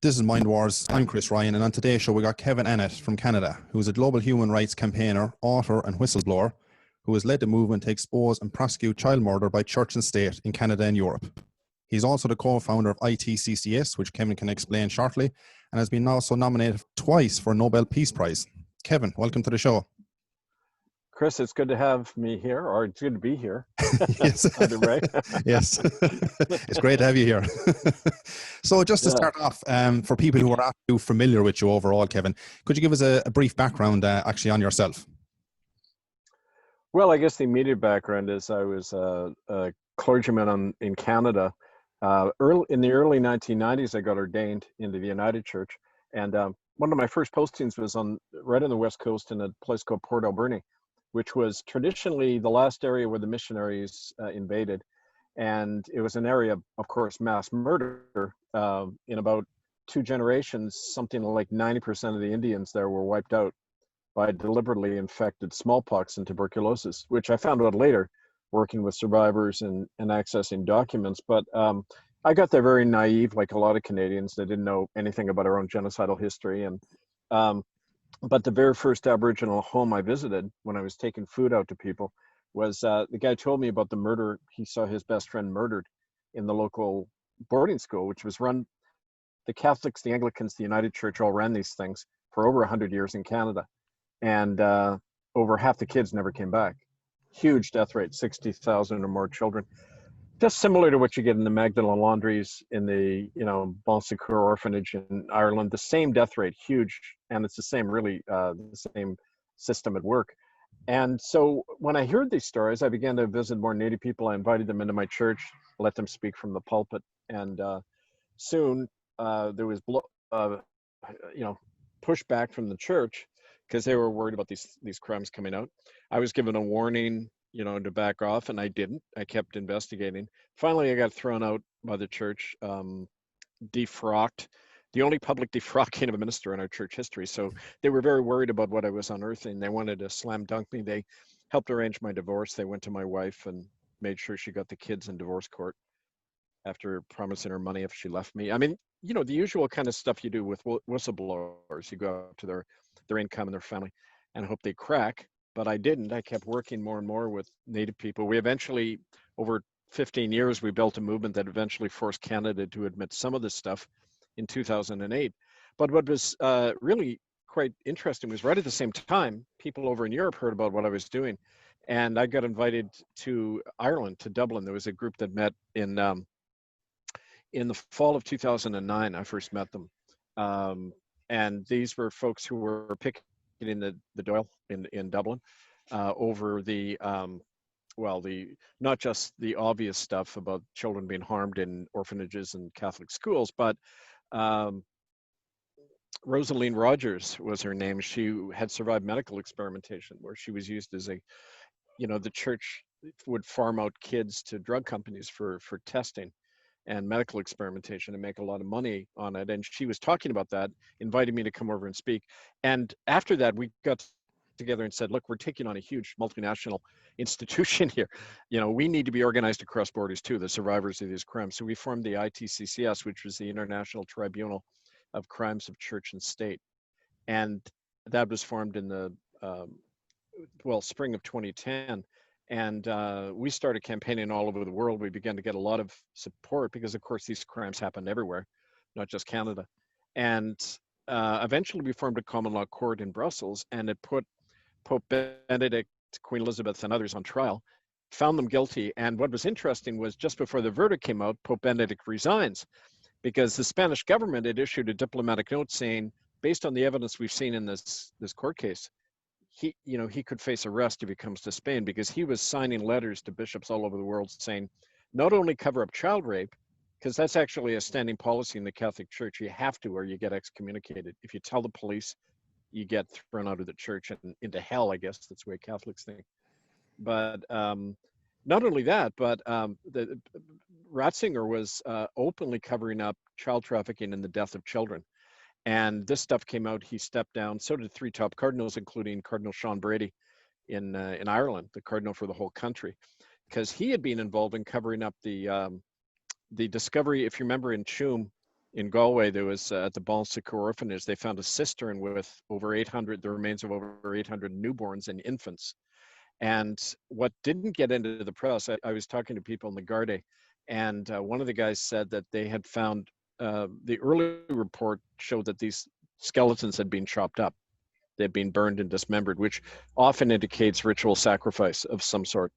This is Mind Wars. I'm Chris Ryan, and on today's show we got Kevin Annett from Canada, who is a global human rights campaigner, author and whistleblower, who has led the movement to expose and prosecute child murder by church and state in Canada and Europe. He's also the co-founder of ITCCS, which Kevin can explain shortly, and has been also nominated twice for a Nobel Peace Prize. Kevin, welcome to the show. Chris, it's good to have me here, or it's good to be here. Yes. Either way. Yes. It's great to have you here. So just to start off, for people who are not too familiar with you overall, Kevin, could you give us a brief background actually on yourself? Well, I guess the immediate background is I was a clergyman in Canada. In the early 1990s, I got ordained into the United Church. And one of my first postings was right on the West Coast in a place called Port Alberni, which was traditionally the last area where the missionaries invaded. And it was an area of course, mass murder. In about 2 generations, something like 90% of the Indians there were wiped out by deliberately infected smallpox and tuberculosis, which I found out later, working with survivors and accessing documents. But I got there very naive, like a lot of Canadians. They didn't know anything about our own genocidal history. But the very first Aboriginal home I visited when I was taking food out to people was the guy told me about the murder. He saw his best friend murdered in the local boarding school, which was run, the Catholics, the Anglicans, the United Church all ran these things for over 100 years in Canada. And over half the kids never came back. Huge death rate, 60,000 or more children. Just similar to what you get in the Magdalen laundries in the, Bon Secours orphanage in Ireland, the same death rate, huge. And it's the same, really, the same system at work. And so when I heard these stories, I began to visit more Native people. I invited them into my church, let them speak from the pulpit. And soon there was, pushback from the church because they were worried about these crimes coming out. I was given a warning, to back off, and I didn't. I kept investigating. Finally, I got thrown out by the church, defrocked, the only public defrocking of a minister in our church history. So they were very worried about what I was unearthing. They wanted to slam dunk me. They helped arrange my divorce. They went to my wife and made sure she got the kids in divorce court after promising her money if she left me. I mean, the usual kind of stuff you do with whistleblowers. You go up to their income and their family and hope they crack. But I didn't. I kept working more and more with Native people. We eventually, over 15 years, we built a movement that eventually forced Canada to admit some of this stuff in 2008. But what was really quite interesting was right at the same time, people over in Europe heard about what I was doing. And I got invited to Ireland, to Dublin. There was a group that met in the fall of 2009. I first met them. And these were folks who were picking in the Doyle in Dublin over the not just the obvious stuff about children being harmed in orphanages and Catholic schools, but Rosaline Rogers was her name. She had survived medical experimentation where she was used as the church would farm out kids to drug companies for testing and medical experimentation and make a lot of money on it. And she was talking about that, invited me to come over and speak. And after that, we got together and said, look, we're taking on a huge multinational institution here. We need to be organized across borders too, the survivors of these crimes. So we formed the ITCCS, which was the International Tribunal of Crimes of Church and State. And that was formed in the, spring of 2010. And we started campaigning all over the world. We began to get a lot of support because, of course, these crimes happen everywhere, not just Canada. And eventually we formed a common law court in Brussels, and it put Pope Benedict, Queen Elizabeth, and others on trial, found them guilty. And what was interesting was just before the verdict came out, Pope Benedict resigns because the Spanish government had issued a diplomatic note saying, based on the evidence we've seen in this court case, he could face arrest if he comes to Spain, because he was signing letters to bishops all over the world saying, not only cover up child rape, because that's actually a standing policy in the Catholic Church. You have to, or you get excommunicated. If you tell the police, you get thrown out of the church and into hell, I guess. That's the way Catholics think. But not only that, but the Ratzinger was openly covering up child trafficking and the death of children. And this stuff came out, he stepped down. So did 3 top cardinals, including Cardinal Sean Brady in Ireland, the cardinal for the whole country, because he had been involved in covering up the discovery, if you remember, in Tuam In Galway, there was at the Bon Secours orphanage, they found a cistern with the remains of over 800 newborns and infants. And what didn't get into the press, I was talking to people in the Garda, and one of the guys said that they had found, the early report showed that these skeletons had been chopped up. They'd been burned and dismembered, which often indicates ritual sacrifice of some sort.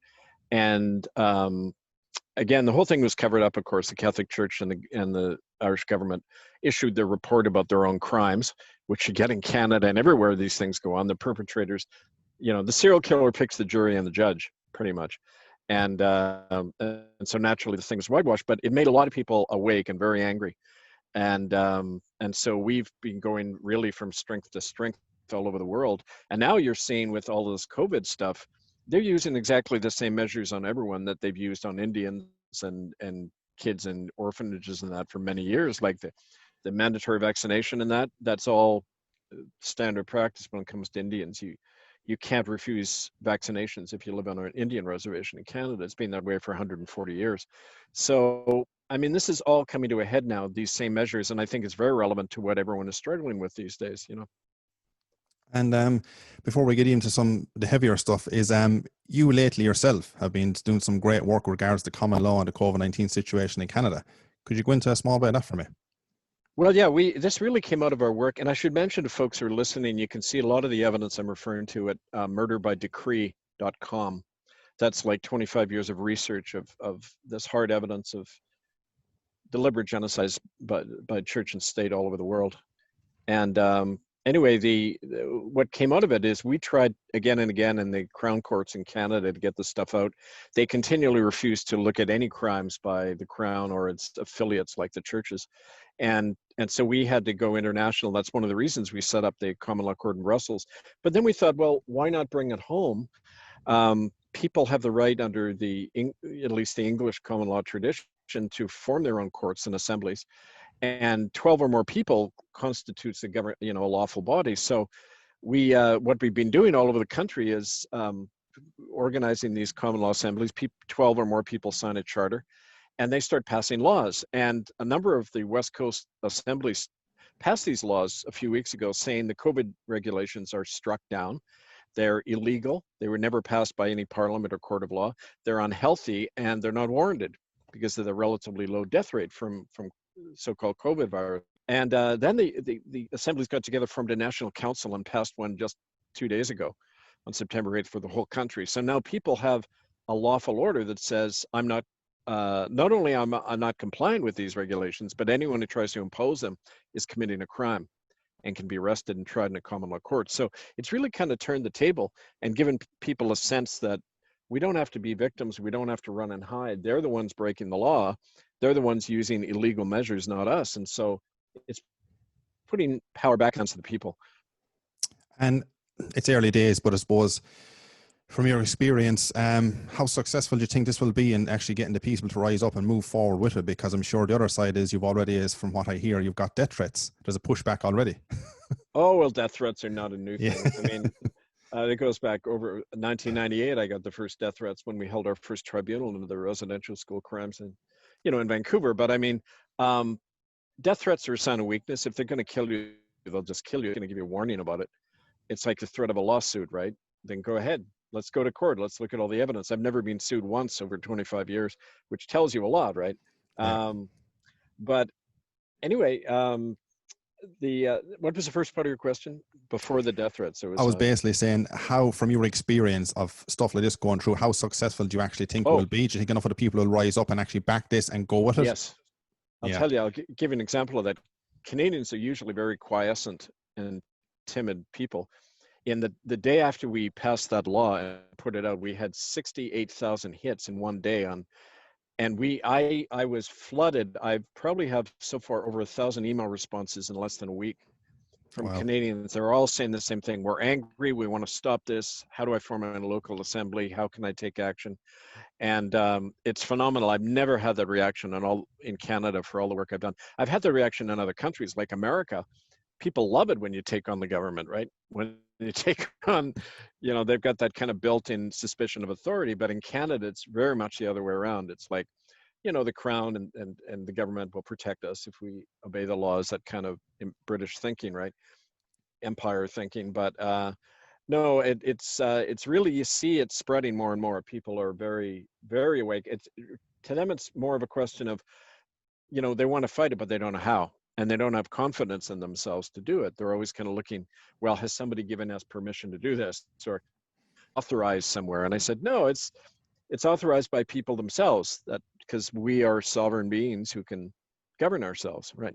And again, the whole thing was covered up, of course. The Catholic Church and the Irish government issued their report about their own crimes, which you get in Canada and everywhere these things go on. The perpetrators, the serial killer picks the jury and the judge, pretty much. And so naturally the thing was whitewashed, but it made a lot of people awake and very angry. And so we've been going really from strength to strength all over the world. And now you're seeing with all this COVID stuff, they're using exactly the same measures on everyone that they've used on Indians and kids in orphanages and that for many years, like the mandatory vaccination and that's all standard practice when it comes to Indians. You can't refuse vaccinations if you live on an Indian reservation in Canada. It's been that way for 140 years. So, I mean, this is all coming to a head now, these same measures, and I think it's very relevant to what everyone is struggling with these days, And before we get into the heavier stuff, is you lately yourself have been doing some great work with regards to common law and the COVID-19 situation in Canada. Could you go into a small bit of that for me? Well, yeah, this really came out of our work, and I should mention to folks who are listening, you can see a lot of the evidence I'm referring to at murderbydecree.com. That's like 25 years of research of this hard evidence of deliberate genocides by church and state all over the world. And anyway, what came out of it is we tried again and again in the Crown courts in Canada to get the stuff out. They continually refused to look at any crimes by the Crown or its affiliates like the churches. And so we had to go international. That's one of the reasons we set up the common law court in Brussels. But then we thought, well, why not bring it home? People have the right under at least the English common law tradition to form their own courts and assemblies. And 12 or more people constitutes a government, a lawful body. So what we've been doing all over the country is organizing these common law assemblies. 12 or more people sign a charter, and they start passing laws. And a number of the West Coast assemblies passed these laws a few weeks ago, saying the COVID regulations are struck down. They're illegal. They were never passed by any parliament or court of law. They're unhealthy, and they're not warranted because of the relatively low death rate from so-called COVID virus. And then the assemblies got together, formed a national council, and passed one just 2 days ago on September 8th for the whole country. So now people have a lawful order that says not only I'm not complying with these regulations, but anyone who tries to impose them is committing a crime and can be arrested and tried in a common law court. So it's really kind of turned the table and given people a sense that we don't have to be victims. We don't have to run and hide. They're the ones breaking the law. They're the ones using illegal measures, not us. And so it's putting power back onto the people. And it's early days, but I suppose from your experience, how successful do you think this will be in actually getting the people to rise up and move forward with it? Because I'm sure the other side is from what I hear, you've got death threats. There's a pushback already. Oh, well, death threats are not a new thing. Yeah. I mean, it goes back over 1998. I got the first death threats when we held our first tribunal into the residential school crimes in Vancouver. But I mean, death threats are a sign of weakness. If they're going to kill you, they'll just kill you. They're going to give you a warning about it. It's like the threat of a lawsuit, right? Then go ahead. Let's go to court. Let's look at all the evidence. I've never been sued once over 25 years, which tells you a lot, right? Yeah. But anyway, what was the first part of your question before the death threats? I was basically saying, how, from your experience of stuff like this going through, how successful do you actually think it will be? Do you think enough of the people will rise up and actually back this and go with it? Yes. I'll tell you, I'll give you an example of that. Canadians are usually very quiescent and timid people. In the day after we passed that law and put it out, we had 68,000 hits in one day and I was flooded. I probably have so far over 1,000 email responses in less than a week from Canadians. They're all saying the same thing. We're angry. We want to stop this. How do I form a local assembly? How can I take action? And it's phenomenal. I've never had that reaction in Canada for all the work I've done. I've had the reaction in other countries like America. People love it when you take on the government, right? When you take on, they've got that kind of built-in suspicion of authority. But in Canada, it's very much the other way around. It's like, the crown and the government will protect us if we obey the laws, that kind of British thinking, right? Empire thinking. But no, it's really, you see it spreading more and more. People are very, very awake. To them, it's more of a question of, they want to fight it, but they don't know how. And they don't have confidence in themselves to do it. They're always kind of looking, well, has somebody given us permission to do this, or authorized somewhere? And I said, no, it's authorized by people themselves, that because we are sovereign beings who can govern ourselves, right?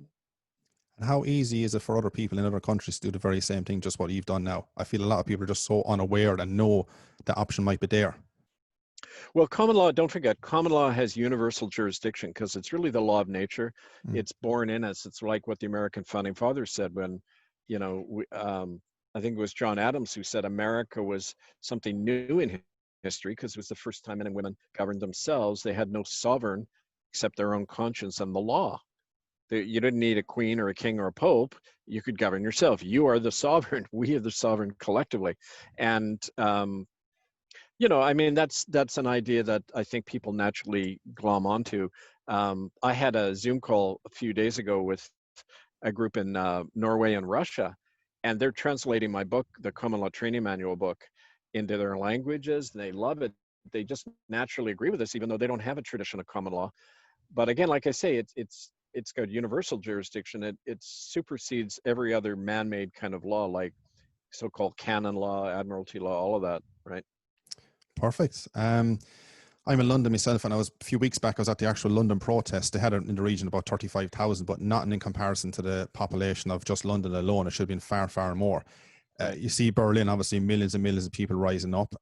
And how easy is it for other people in other countries to do the very same thing, just what you've done now? I feel a lot of people are just so unaware and know the option might be there. Well, common law, don't forget, common law has universal jurisdiction because it's really the law of nature. It's born in us. It's like what the American founding fathers said when, I think it was John Adams who said America was something new in history because it was the first time men and women governed themselves. They had no sovereign except their own conscience and the law. You didn't need a queen or a king or a pope. You could govern yourself. You are the sovereign. We are the sovereign collectively. And, I mean, that's an idea that I think people naturally glom onto. I had a Zoom call a few days ago with a group in Norway and Russia, and they're translating my book, the Common Law Training Manual book, into their languages. They love it. They just naturally agree with us, even though they don't have a tradition of common law. But again, like I say, it's got universal jurisdiction. It supersedes every other man-made kind of law, like so-called canon law, admiralty law, all of that, right? Perfect. I'm in London myself, and a few weeks back, I was at the actual London protest. They had it in the region about 35,000, but not in comparison to the population of just London alone. It should have been far, far more. You see Berlin, obviously millions and millions of people rising up.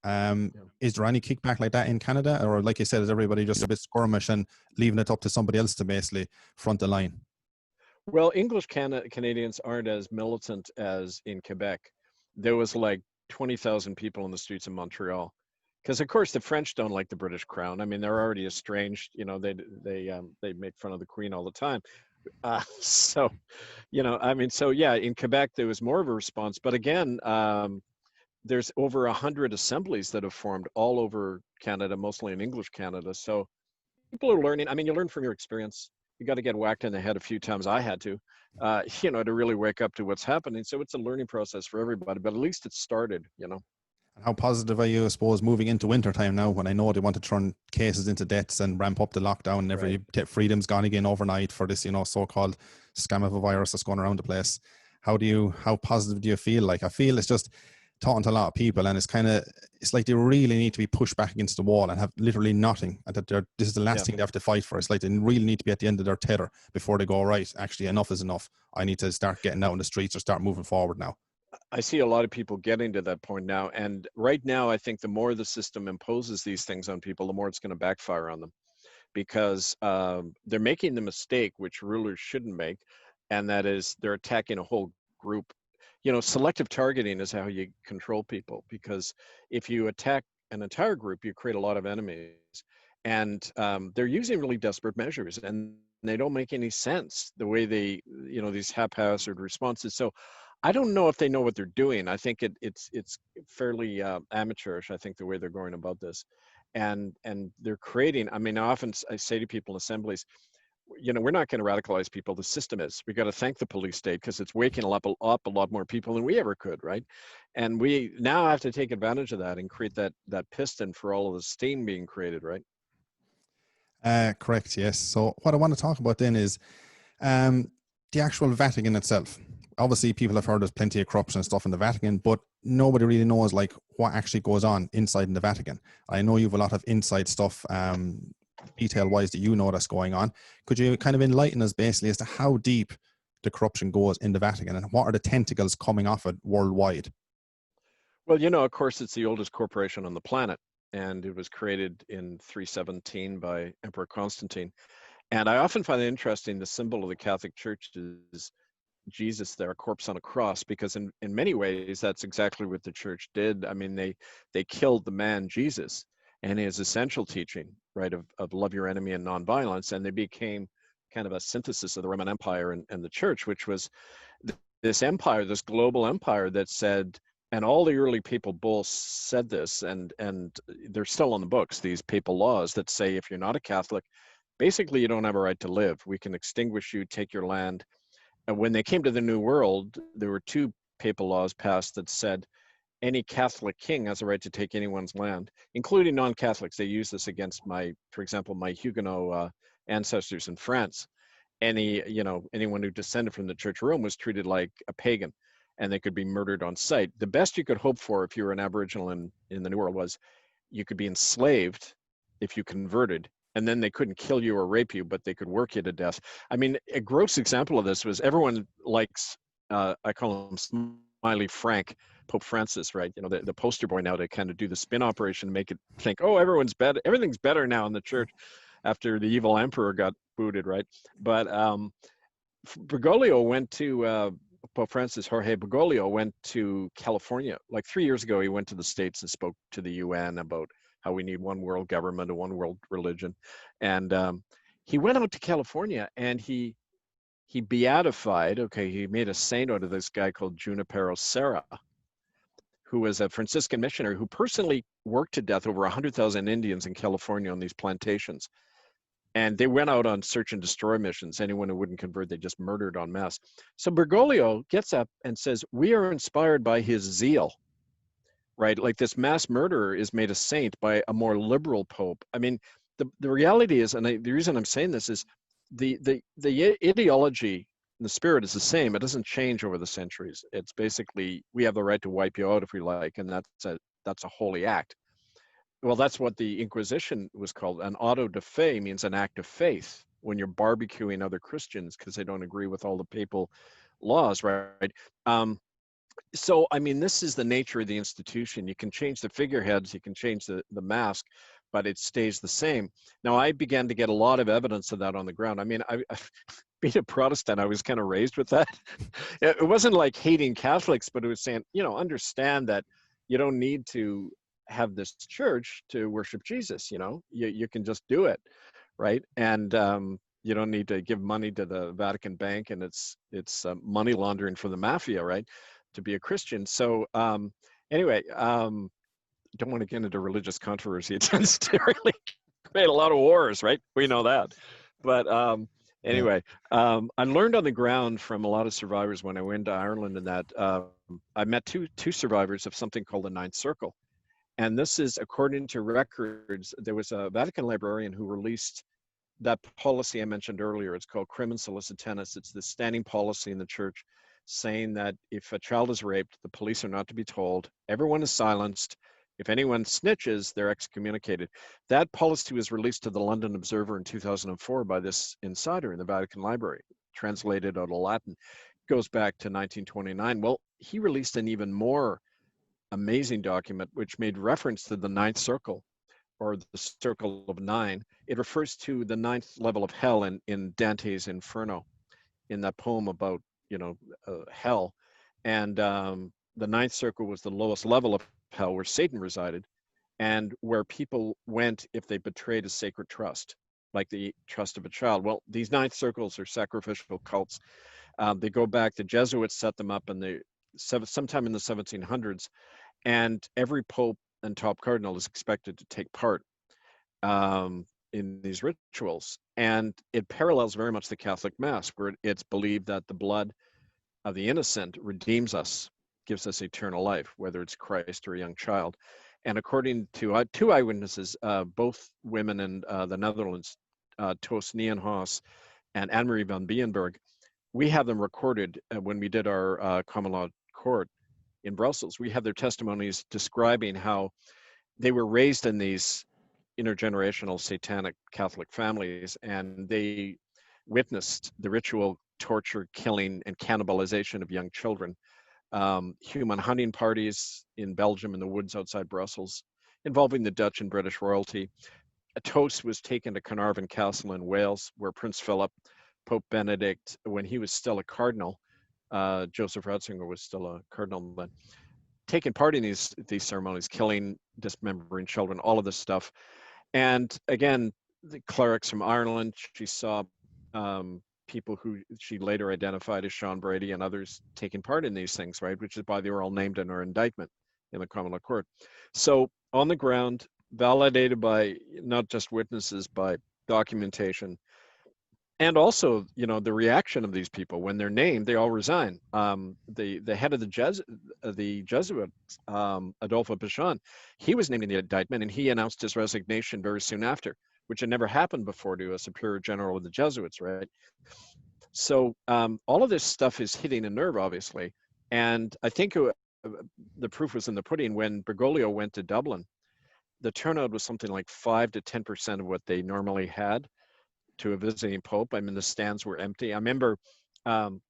Is there any kickback like that in Canada? Or like you said, is everybody just a bit skirmish and leaving it up to somebody else to basically front the line? Well, English Canadians aren't as militant as in Quebec. There was like 20,000 people in the streets of Montreal. Because of course the French don't like the British crown. I mean, they're already estranged. They make fun of the Queen all the time. So yeah, in Quebec there was more of a response. But again, there's over 100 assemblies that have formed all over Canada, mostly in English Canada. So people are learning. I mean, you learn from your experience. You got to get whacked in the head a few times. I had to, to really wake up to what's happening. So it's a learning process for everybody. But at least it started. How positive are you, I suppose, moving into wintertime now, when I know they want to turn cases into deaths and ramp up the lockdown and every freedom's gone again overnight for this, so-called scam of a virus that's going around the place? How positive do you feel? Like, I feel it's just talking to a lot of people, and it's like they really need to be pushed back against the wall and have literally nothing. And that this is the last thing they have to fight for. It's like they really need to be at the end of their tether before they go, right, actually enough is enough. I need to start getting out in the streets or start moving forward now. I see a lot of people getting to that point now. And right now, I think the more the system imposes these things on people, the more it's going to backfire on them, because they're making the mistake which rulers shouldn't make. And that is, they're attacking a whole group. Selective targeting is how you control people, because if you attack an entire group, you create a lot of enemies. And they're using really desperate measures, and they don't make any sense, the way they, these haphazard responses. So I don't know if they know what they're doing. I think it's fairly amateurish, I think, the way they're going about this. And they're creating, I mean, often I say to people in assemblies, we're not going to radicalize people. The system is. We got to thank the police state, because it's waking up a lot more people than we ever could, right? And we now have to take advantage of that and create that piston for all of the steam being created, right? Correct, yes. So what I want to talk about then is the actual Vatican itself. Obviously, people have heard there's plenty of corruption and stuff in the Vatican, but nobody really knows like what actually goes on inside in the Vatican. I know you have a lot of inside stuff, detail-wise, that that's going on. Could you kind of enlighten us basically as to how deep the corruption goes in the Vatican, and what are the tentacles coming off it worldwide? Well, of course, it's the oldest corporation on the planet, and it was created in 317 by Emperor Constantine. And I often find it interesting, the symbol of the Catholic Church is Jesus there, a corpse on a cross, because in many ways that's exactly what the church did. I mean, they killed the man Jesus and his essential teaching, right, of love your enemy and nonviolence, and they became kind of a synthesis of the Roman Empire and the church, which was this empire, this global empire that said, and all the early papal bulls said this, and they're still on the books, these papal laws that say if you're not a Catholic, basically, you don't have a right to live. We can extinguish you, take your land. And when they came to the New World, there were two papal laws passed that said any Catholic king has a right to take anyone's land, including non-Catholics. They use this against for example, my Huguenot ancestors in France. Anyone who descended from the Church of Rome was treated like a pagan, and they could be murdered on sight. The best you could hope for if you were an Aboriginal in the New World was you could be enslaved if you converted, and then they couldn't kill you or rape you, but they could work you to death. I mean, a gross example of this was everyone likes, I call him Smiley Frank, Pope Francis, right? You know, the poster boy now to kind of do the spin operation and make it think, oh, everything's better now in the church after the evil emperor got booted, right? But Bergoglio went to, Pope Francis, Jorge Bergoglio went to California. Like 3 years ago, he went to the States and spoke to the UN about how we need one world government, a one world religion. And he went out to California and he beatified, he made a saint out of this guy called Junipero Serra, who was a Franciscan missionary who personally worked to death over 100,000 Indians in California on these plantations. And they went out on search and destroy missions. Anyone who wouldn't convert, they just murdered en masse. So Bergoglio gets up and says, we are inspired by his zeal, right? Like this mass murderer is made a saint by a more liberal pope. I mean, the reality is, and the reason I'm saying this is the ideology, the spirit is the same. It doesn't change over the centuries. It's basically, we have the right to wipe you out if we like, and that's a holy act. Well, that's what the Inquisition was called. An auto de fe means an act of faith when you're barbecuing other Christians because they don't agree with all the papal laws, right? So, I mean, this is the nature of the institution. You can change the figureheads, you can change the mask, but it stays the same. Now, I began to get a lot of evidence of that on the ground. I mean, being a Protestant, I was kind of raised with that. It wasn't like hating Catholics, but it was saying, understand that you don't need to have this church to worship Jesus. You can just do it, right? And you don't need to give money to the Vatican Bank, and it's money laundering for the mafia, right? To be a Christian. So anyway, don't want to get into religious controversy. It tends to really create a lot of wars, right? We know that. But anyway, I learned on the ground from a lot of survivors when I went to Ireland, and that I met two survivors of something called the Ninth Circle. And this is according to records. There was a Vatican librarian who released that policy I mentioned earlier. It's called Crimen Sollicitanis. It's the standing policy in the church saying that if a child is raped, the police are not to be told. Everyone is silenced. If anyone snitches, they're excommunicated. That policy was released to the London Observer in 2004 by this insider in the Vatican Library, translated out of Latin. It goes back to 1929. Well, he released an even more amazing document which made reference to the Ninth Circle, or the Circle of Nine. It refers to the ninth level of hell in Dante's Inferno, in that poem about hell. And the Ninth Circle was the lowest level of hell where Satan resided, and where people went if they betrayed a sacred trust, like the trust of a child. Well, these Ninth Circles are sacrificial cults. They go back, the Jesuits set them up sometime in the 1700s, and every pope and top cardinal is expected to take part in these rituals. And it parallels very much the Catholic Mass, where it's believed that the blood of the innocent redeems us, gives us eternal life, whether it's Christ or a young child. And according to two eyewitnesses, both women in the Netherlands, Toos Nijenhuis and Anne-Marie van Bienberg, we have them recorded when we did our common law court in Brussels. We have their testimonies describing how they were raised in these intergenerational satanic Catholic families, and they witnessed the ritual torture, killing, and cannibalization of young children. Human hunting parties in Belgium in the woods outside Brussels, involving the Dutch and British royalty. A toast was taken to Carnarvon Castle in Wales, where Prince Philip, Pope Benedict, when he was still a cardinal, Joseph Ratzinger was still a cardinal then, taking part in these ceremonies, killing, dismembering children, all of this stuff. And again, the clerics from Ireland, she saw people who she later identified as Sean Brady and others taking part in these things, right? Which is why they were all named in her indictment in the common law court. So on the ground, validated by not just witnesses, by documentation, and also, the reaction of these people when they're named, they all resign. The head of the Jesuits, Adolfo Pichon, he was named in the indictment, and he announced his resignation very soon after, which had never happened before to a superior general of the Jesuits, right? So all of this stuff is hitting a nerve, obviously, and I think the proof was in the pudding. When Bergoglio went to Dublin, the turnout was something like 5 to 10% of what they normally had to a visiting pope. I mean, the stands were empty. I remember um,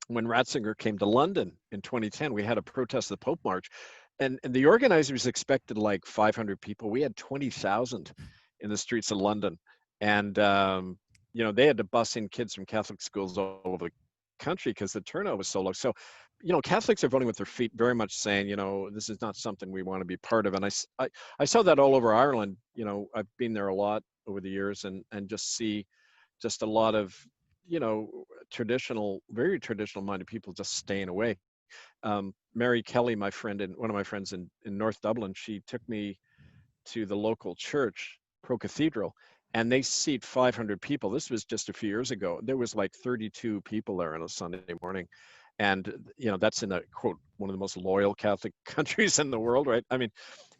when Ratzinger came to London in 2010, we had a protest of the Pope March, and the organizers expected like 500 people. We had 20,000 in the streets of London, and they had to bus in kids from Catholic schools all over the country because the turnout was so low. So, Catholics are voting with their feet, very much saying, this is not something we want to be part of. And I saw that all over Ireland. I've been there a lot over the years, and just see just a lot of very traditional minded people just staying away. Mary Kelly, my friend and one of my friends in North Dublin, she took me to the local church, Pro Cathedral, and they seat 500 people. This was just a few years ago. There was like 32 people there on a Sunday morning. And, that's in a quote, one of the most loyal Catholic countries in the world, right? I mean,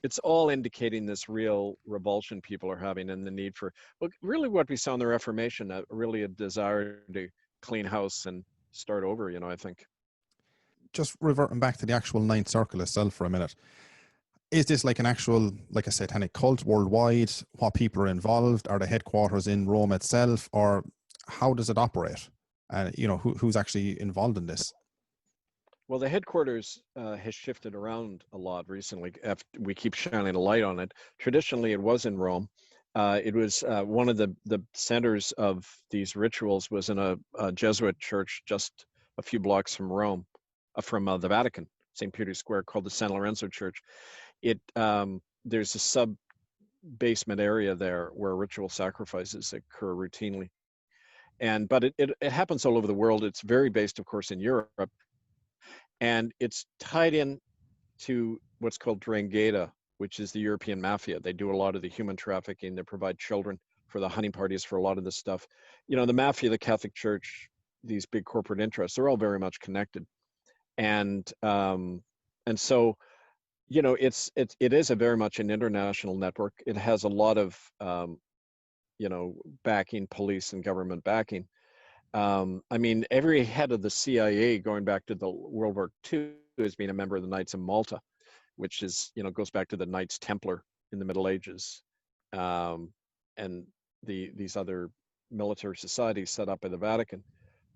it's all indicating this real revulsion people are having, and the need for, well, really what we saw in the Reformation, really a desire to clean house and start over, I think. Just reverting back to the actual Ninth Circle itself for a minute. Is this like an actual, like a satanic cult worldwide? What people are involved? Are the headquarters in Rome itself, or how does it operate? Who's actually involved in this? Well, the headquarters has shifted around a lot recently. We keep shining a light on it. Traditionally, it was in Rome. It was one of the centers of these rituals was in a Jesuit church just a few blocks from Rome, from the Vatican, St. Peter's Square, called the San Lorenzo Church. There's a sub basement area there where ritual sacrifices occur routinely, but it happens all over the world. It's very based, of course, in Europe, and it's tied in to what's called 'Ndrangheta, which is the European mafia. They do a lot of the human trafficking. They provide children for the hunting parties for a lot of this stuff. The mafia, the Catholic Church, these big corporate interests, they're all very much connected, and so it is a very much an international network. It has a lot of backing, police and government backing. I mean, every head of the CIA going back to the World War II has been a member of the Knights of Malta, which is, goes back to the Knights Templar in the Middle Ages, and these other military societies set up by the Vatican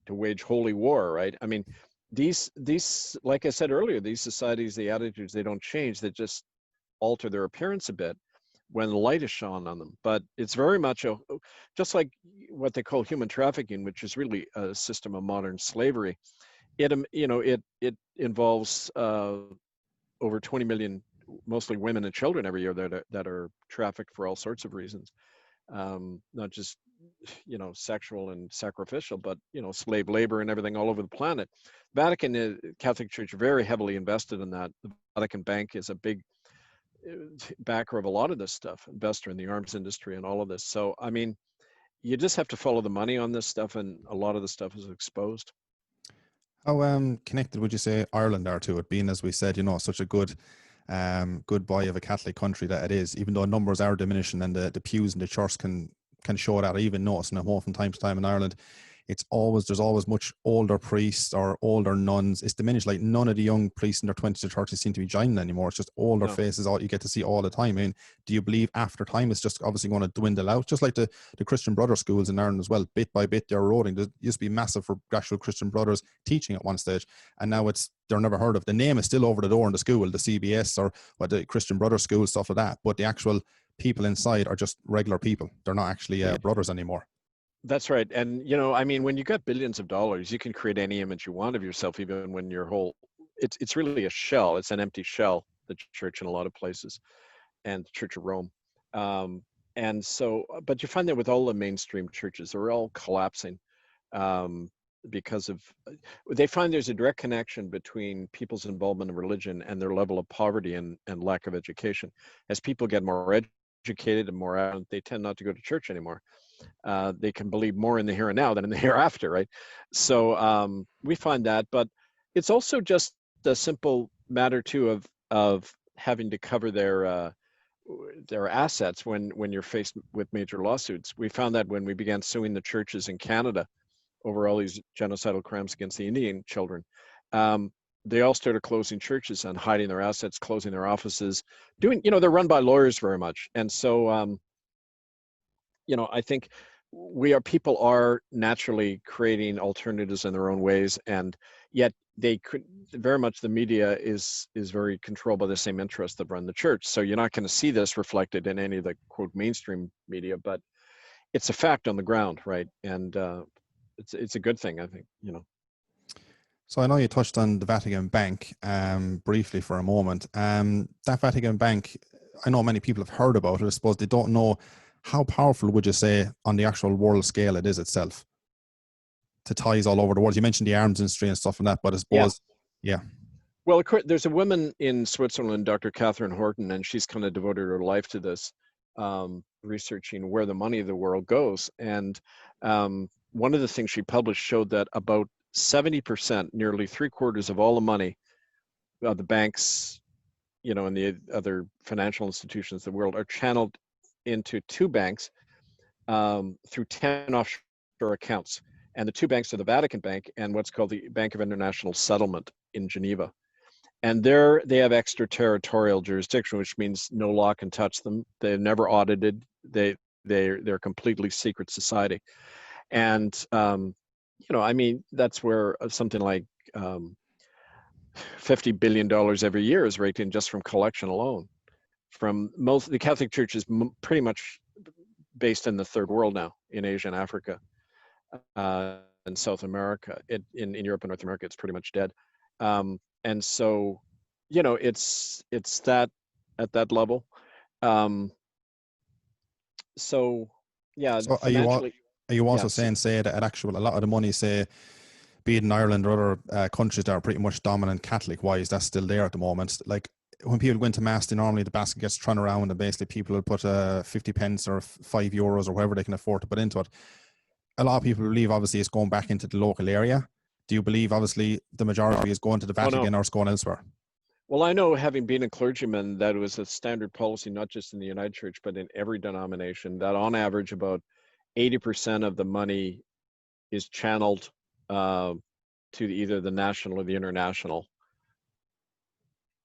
to wage holy war, right? I mean, these, like I said earlier, these societies, the attitudes, they don't change. They just alter their appearance a bit when the light is shone on them. But it's very much just like what they call human trafficking, which is really a system of modern slavery. It involves over 20 million, mostly women and children every year that are trafficked for all sorts of reasons, not just sexual and sacrificial, but slave labor and everything all over the planet. Vatican Catholic Church very heavily invested in that. The Vatican Bank is a big backer of a lot of this stuff, investor in the arms industry and all of this. So I mean, you just have to follow the money on this stuff, and a lot of the stuff is exposed. How connected would you say Ireland are to it, being, as we said, such a good boy of a Catholic country that it is, even though numbers are diminishing and the pews in the church can show that. I even noticing it more from time to time in Ireland. There's always much older priests or older nuns. It's diminished. Like, none of the young priests in their 20s or 30s seem to be joining anymore. It's just older faces, all you get to see all the time. I mean, do you believe after time it's just obviously going to dwindle out? Just like the Christian Brother schools in Ireland as well, bit by bit they're eroding. There used to be massive for actual Christian Brothers teaching at one stage, and now they're never heard of. The name is still over the door in the school, the CBS or what, the Christian Brother school, stuff like that, but the actual people inside are just regular people. They're not actually brothers anymore. That's right. And, I mean, when you got billions of dollars, you can create any image you want of yourself, even when your it's really a shell. It's an empty shell, the church in a lot of places, and the Church of Rome. And so, but you find that with all the mainstream churches, they're all collapsing because of, they find there's a direct connection between people's involvement in religion and their level of poverty and lack of education. As people get more educated and more out, they tend not to go to church anymore. They can believe more in the here and now than in the hereafter, right? So we find that, but it's also just a simple matter too of having to cover their assets when you're faced with major lawsuits. We found that when we began suing the churches in Canada over all these genocidal crimes against the Indian children. They all started closing churches and hiding their assets, closing their offices, doing, they're run by lawyers very much. And so, I think people are naturally creating alternatives in their own ways, and yet they could very much, the media is very controlled by the same interests that run the church. So you're not going to see this reflected in any of the quote mainstream media, but it's a fact on the ground, right? And it's a good thing, I think, So I know you touched on the Vatican Bank briefly for a moment. That Vatican Bank, I know many people have heard about it. I suppose they don't know how powerful, would you say, on the actual world scale it is itself, to ties all over the world. You mentioned the arms industry and stuff like that, but I suppose, yeah. Well, there's a woman in Switzerland, Dr. Catherine Horton, and she's kind of devoted her life to this, researching where the money of the world goes. And one of the things she published showed that about 70%, nearly 3/4 of all the money the banks, and the other financial institutions of the world are channeled into two banks through 10 offshore accounts. And the two banks are the Vatican Bank and what's called the Bank of International Settlement in Geneva. And they have extraterritorial jurisdiction, which means no law can touch them. They're never audited. They're completely secret society. And that's where something like $50 billion every year is raked in just from collection alone. From the Catholic Church is pretty much based in the third world now, in Asia and Africa, and South America. In Europe and North America, it's pretty much dead. And so, it's that at that level. So yeah, So financially. are you also saying, say, that a lot of the money, say, be it in Ireland or other countries that are pretty much dominant Catholic-wise, that's still there at the moment? Like, when people go into mass, normally the basket gets thrown around and basically people will put 50 pence or €5 or whatever they can afford to put into it. A lot of people believe, obviously, it's going back into the local area. Do you believe, obviously, the majority is going to the Vatican or it's going elsewhere? Well, I know, having been a clergyman, that it was a standard policy, not just in the United Church, but in every denomination, that on average about 80% of the money is channeled to either the national or the international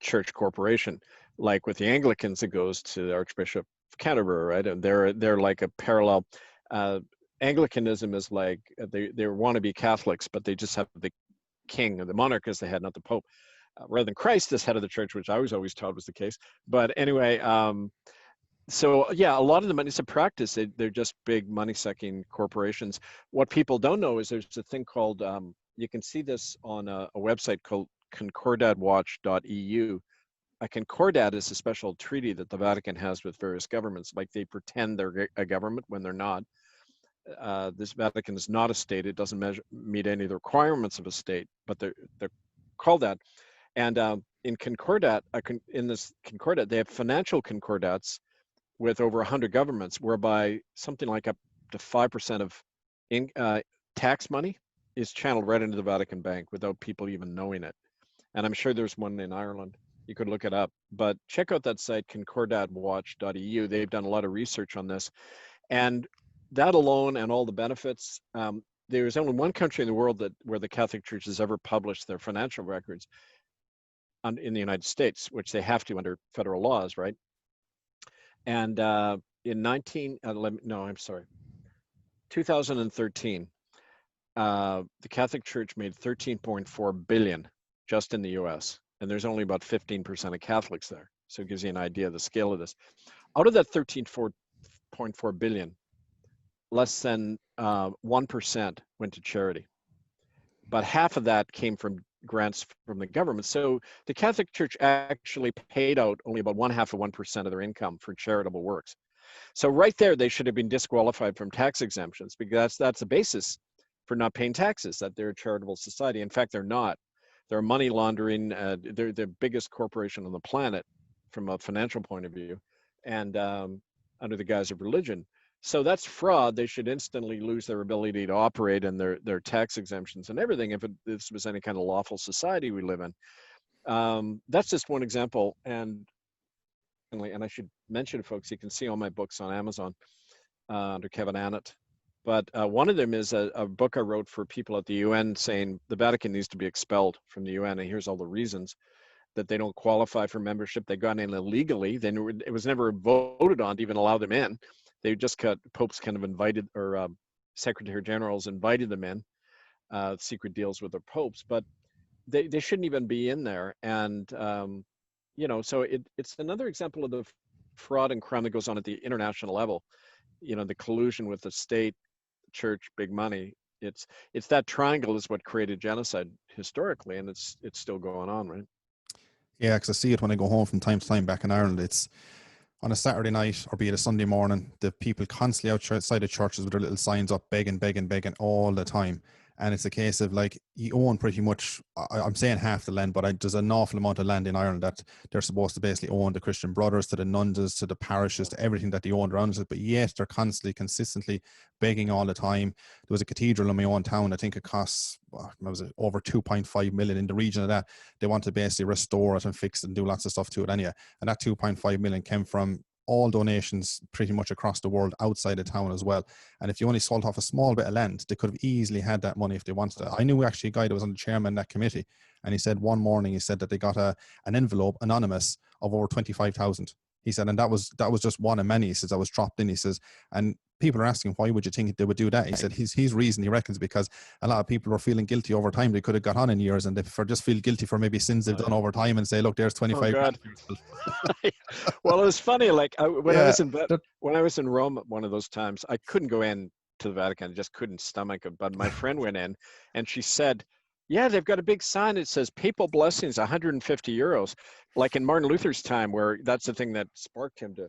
church corporation. Like with the Anglicans, it goes to the Archbishop of Canterbury, right? And they're like a parallel. Anglicanism is like they want to be Catholics, but they just have the king or the monarch as the head, not the Pope, rather than Christ as head of the church, which I was always taught was the case. But anyway, so yeah, a lot of the money, it's a practice. They're just big money-sucking corporations. What people don't know is there's a thing called, you can see this on a website called concordatwatch.eu. A concordat is a special treaty that the Vatican has with various governments. Like, they pretend they're a government when they're not. This Vatican is not a state. It doesn't meet any of the requirements of a state, but they're called that. And in this concordat, they have financial concordats with over 100 governments, whereby something like up to 5% of tax money is channeled right into the Vatican Bank without people even knowing it. And I'm sure there's one in Ireland. You could look it up, but check out that site, concordatwatch.eu. They've done a lot of research on this. And that alone and all the benefits, there's only one country in the world where the Catholic Church has ever published their financial records, in the United States, which they have to under federal laws, right? And in 2013, the Catholic Church made $13.4 billion just in the US, and there's only about 15% of Catholics there. So it gives you an idea of the scale of this. Out of that $13.4 billion, less than 1% went to charity. But half of that came from grants from the government. So the Catholic Church actually paid out only about 0.5% of their income for charitable works. So right there, they should have been disqualified from tax exemptions, because that's the basis for not paying taxes, that they're a charitable society. In fact, they're not. They're money laundering. They're the biggest corporation on the planet from a financial point of view. And under the guise of religion. So that's fraud. They should instantly lose their ability to operate and their tax exemptions and everything if this was any kind of lawful society we live in. That's just one example. And I should mention, folks, you can see all my books on Amazon under Kevin Annett. But one of them is a book I wrote for people at the UN saying the Vatican needs to be expelled from the UN. And here's all the reasons: that they don't qualify for membership. They got in illegally. Then it was never voted on to even allow them in. They just popes kind of invited, or secretary generals invited them in, secret deals with the popes, but they shouldn't even be in there. And, so it's another example of the fraud and crime that goes on at the international level. The collusion with the state, church, big money. It's that triangle is what created genocide historically, and it's still going on, right? Yeah, because I see it when I go home from time to time back in Ireland. It's on a Saturday night, or be it a Sunday morning, the people constantly outside the churches with their little signs up, begging all the time. And it's a case of like, you own pretty much, I'm saying half the land, but there's an awful amount of land in Ireland that they're supposed to basically own, the Christian Brothers, to the nuns, to the parishes, to everything that they own around it. But yet they're consistently begging all the time. There was a cathedral in my own town. I think it costs, over 2.5 million in the region of that. They want to basically restore it and fix it and do lots of stuff to it anyway. And that 2.5 million came from all donations pretty much across the world outside of town as well. And if you only sold off a small bit of land, they could have easily had that money if they wanted it. I knew actually a guy that was on the chairman of that committee, and he said one morning, he said that they got an envelope, anonymous, of over 25,000. He said, and that was just one of many. He says, I was dropped in. He says, and people are asking, why would you think they would do that? He said his reason, he reckons, because a lot of people were feeling guilty over time. They could have got on in years, and they just feel guilty for maybe sins they've done over time, and say, look, there's 25. Oh, God. Well, it was funny. Like when I was in Rome, one of those times, I couldn't go in to the Vatican. I just couldn't stomach it. But my friend went in, and she said, yeah, they've got a big sign. It says papal blessings, 150 euros. Like in Martin Luther's time, where that's the thing that sparked him to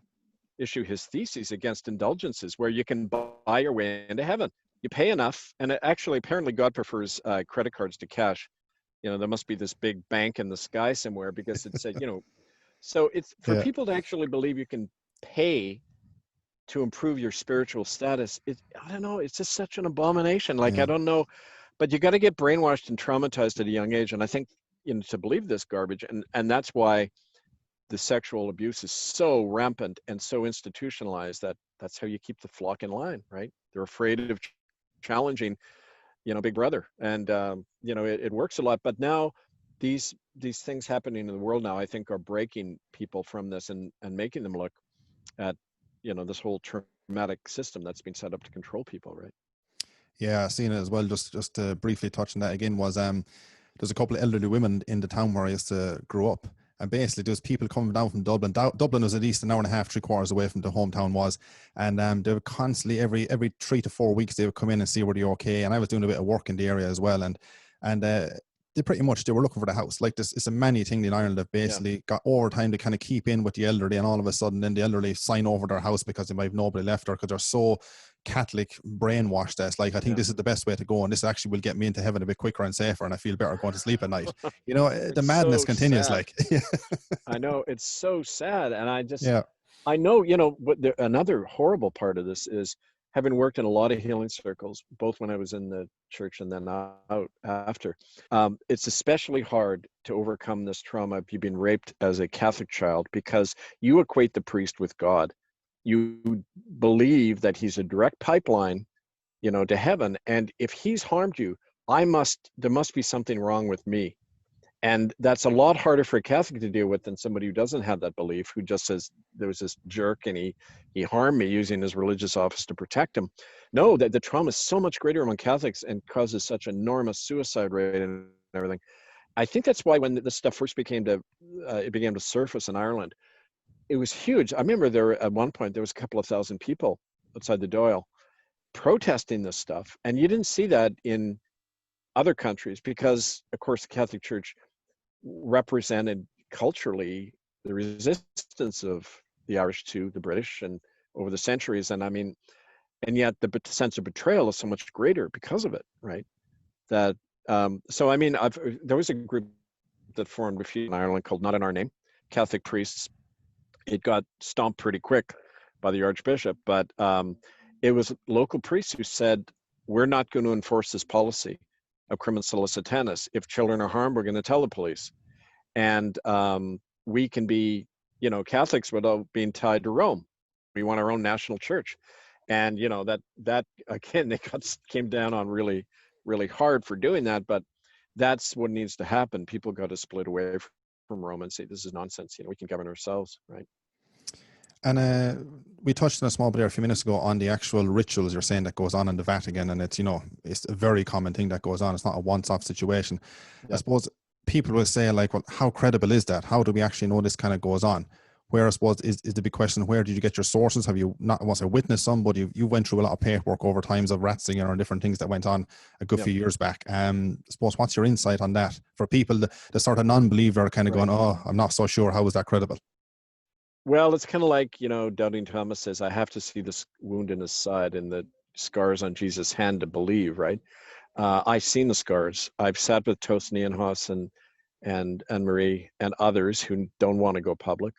issue his theses against indulgences, where you can buy your way into heaven. You pay enough. And apparently God prefers credit cards to cash. There must be this big bank in the sky somewhere, because it said, so it's for people to actually believe you can pay to improve your spiritual status. I don't know. It's just such an abomination. Like, I don't know, but you got to get brainwashed and traumatized at a young age. And I think, to believe this garbage. And that's why the sexual abuse is so rampant and so institutionalized that that's how you keep the flock in line, right? They're afraid of challenging, Big Brother. And, it works a lot. But now these things happening in the world now, I think, are breaking people from this and making them look at, this whole traumatic system that's been set up to control people, right? Yeah, I've seen it as well. Just to briefly touch on that again, was there's a couple of elderly women in the town where I used to grow up. And basically, there's people coming down from Dublin. Dublin was at least an hour and a half, 3/4 away from the hometown was. And they would constantly, every 3 to 4 weeks, they would come in and see were they okay. And I was doing a bit of work in the area as well. And they were looking for the house. Like this, it's a many thing in Ireland that basically got over time to kind of keep in with the elderly, and all of a sudden then the elderly sign over their house because they might have nobody left, or because they're so Catholic brainwashed that it's like, I think this is the best way to go, and this actually will get me into heaven a bit quicker and safer, and I feel better going to sleep at night. The madness so continues. Sad. Like, I know, it's so sad. And I know, but another horrible part of this is, having worked in a lot of healing circles, both when I was in the church and then out after, it's especially hard to overcome this trauma of you being raped as a Catholic child, because you equate the priest with God. You believe that he's a direct pipeline, to heaven. And if he's harmed you, there must be something wrong with me. And that's a lot harder for a Catholic to deal with than somebody who doesn't have that belief, who just says, there was this jerk and he harmed me using his religious office to protect him. No, that the trauma is so much greater among Catholics and causes such enormous suicide rate and everything. I think that's why when this stuff first began to surface in Ireland, it was huge. I remember at one point, there was a couple of thousand people outside the Doyle protesting this stuff. And you didn't see that in other countries because, of course, the Catholic Church represented culturally the resistance of the Irish to the British and over the centuries. And yet the sense of betrayal is so much greater because of it, right? That, there was a group that formed a few in Ireland called Not in Our Name, Catholic priests. It got stomped pretty quick by the Archbishop, but it was local priests who said, we're not going to enforce this policy of crimen solicitatis. If children are harmed, we're going to tell the police. And we can be, Catholics without being tied to Rome. We want our own national church. And, that again, they came down on really, really hard for doing that. But that's what needs to happen. People got to split away from Rome and say, this is nonsense. We can govern ourselves, right? And we touched on a small bit there a few minutes ago on the actual rituals you're saying that goes on in the Vatican, and it's, it's a very common thing that goes on. It's not a once-off situation. Yeah. I suppose people will say, like, well, how credible is that? How do we actually know this kind of goes on? Where I suppose is the big question, where did you get your sources? Have you not witnessed some, but you went through a lot of paperwork over times of Ratzinger and different things that went on a good few years back. I suppose, what's your insight on that for people, the sort of non-believer kind of going, oh, I'm not so sure, how is that credible? Well, it's kind of like, Doubting Thomas says, I have to see this wound in his side and the scars on Jesus' hand to believe, right? I've seen the scars. I've sat with Toast Nienhaus and Marie and others who don't want to go public.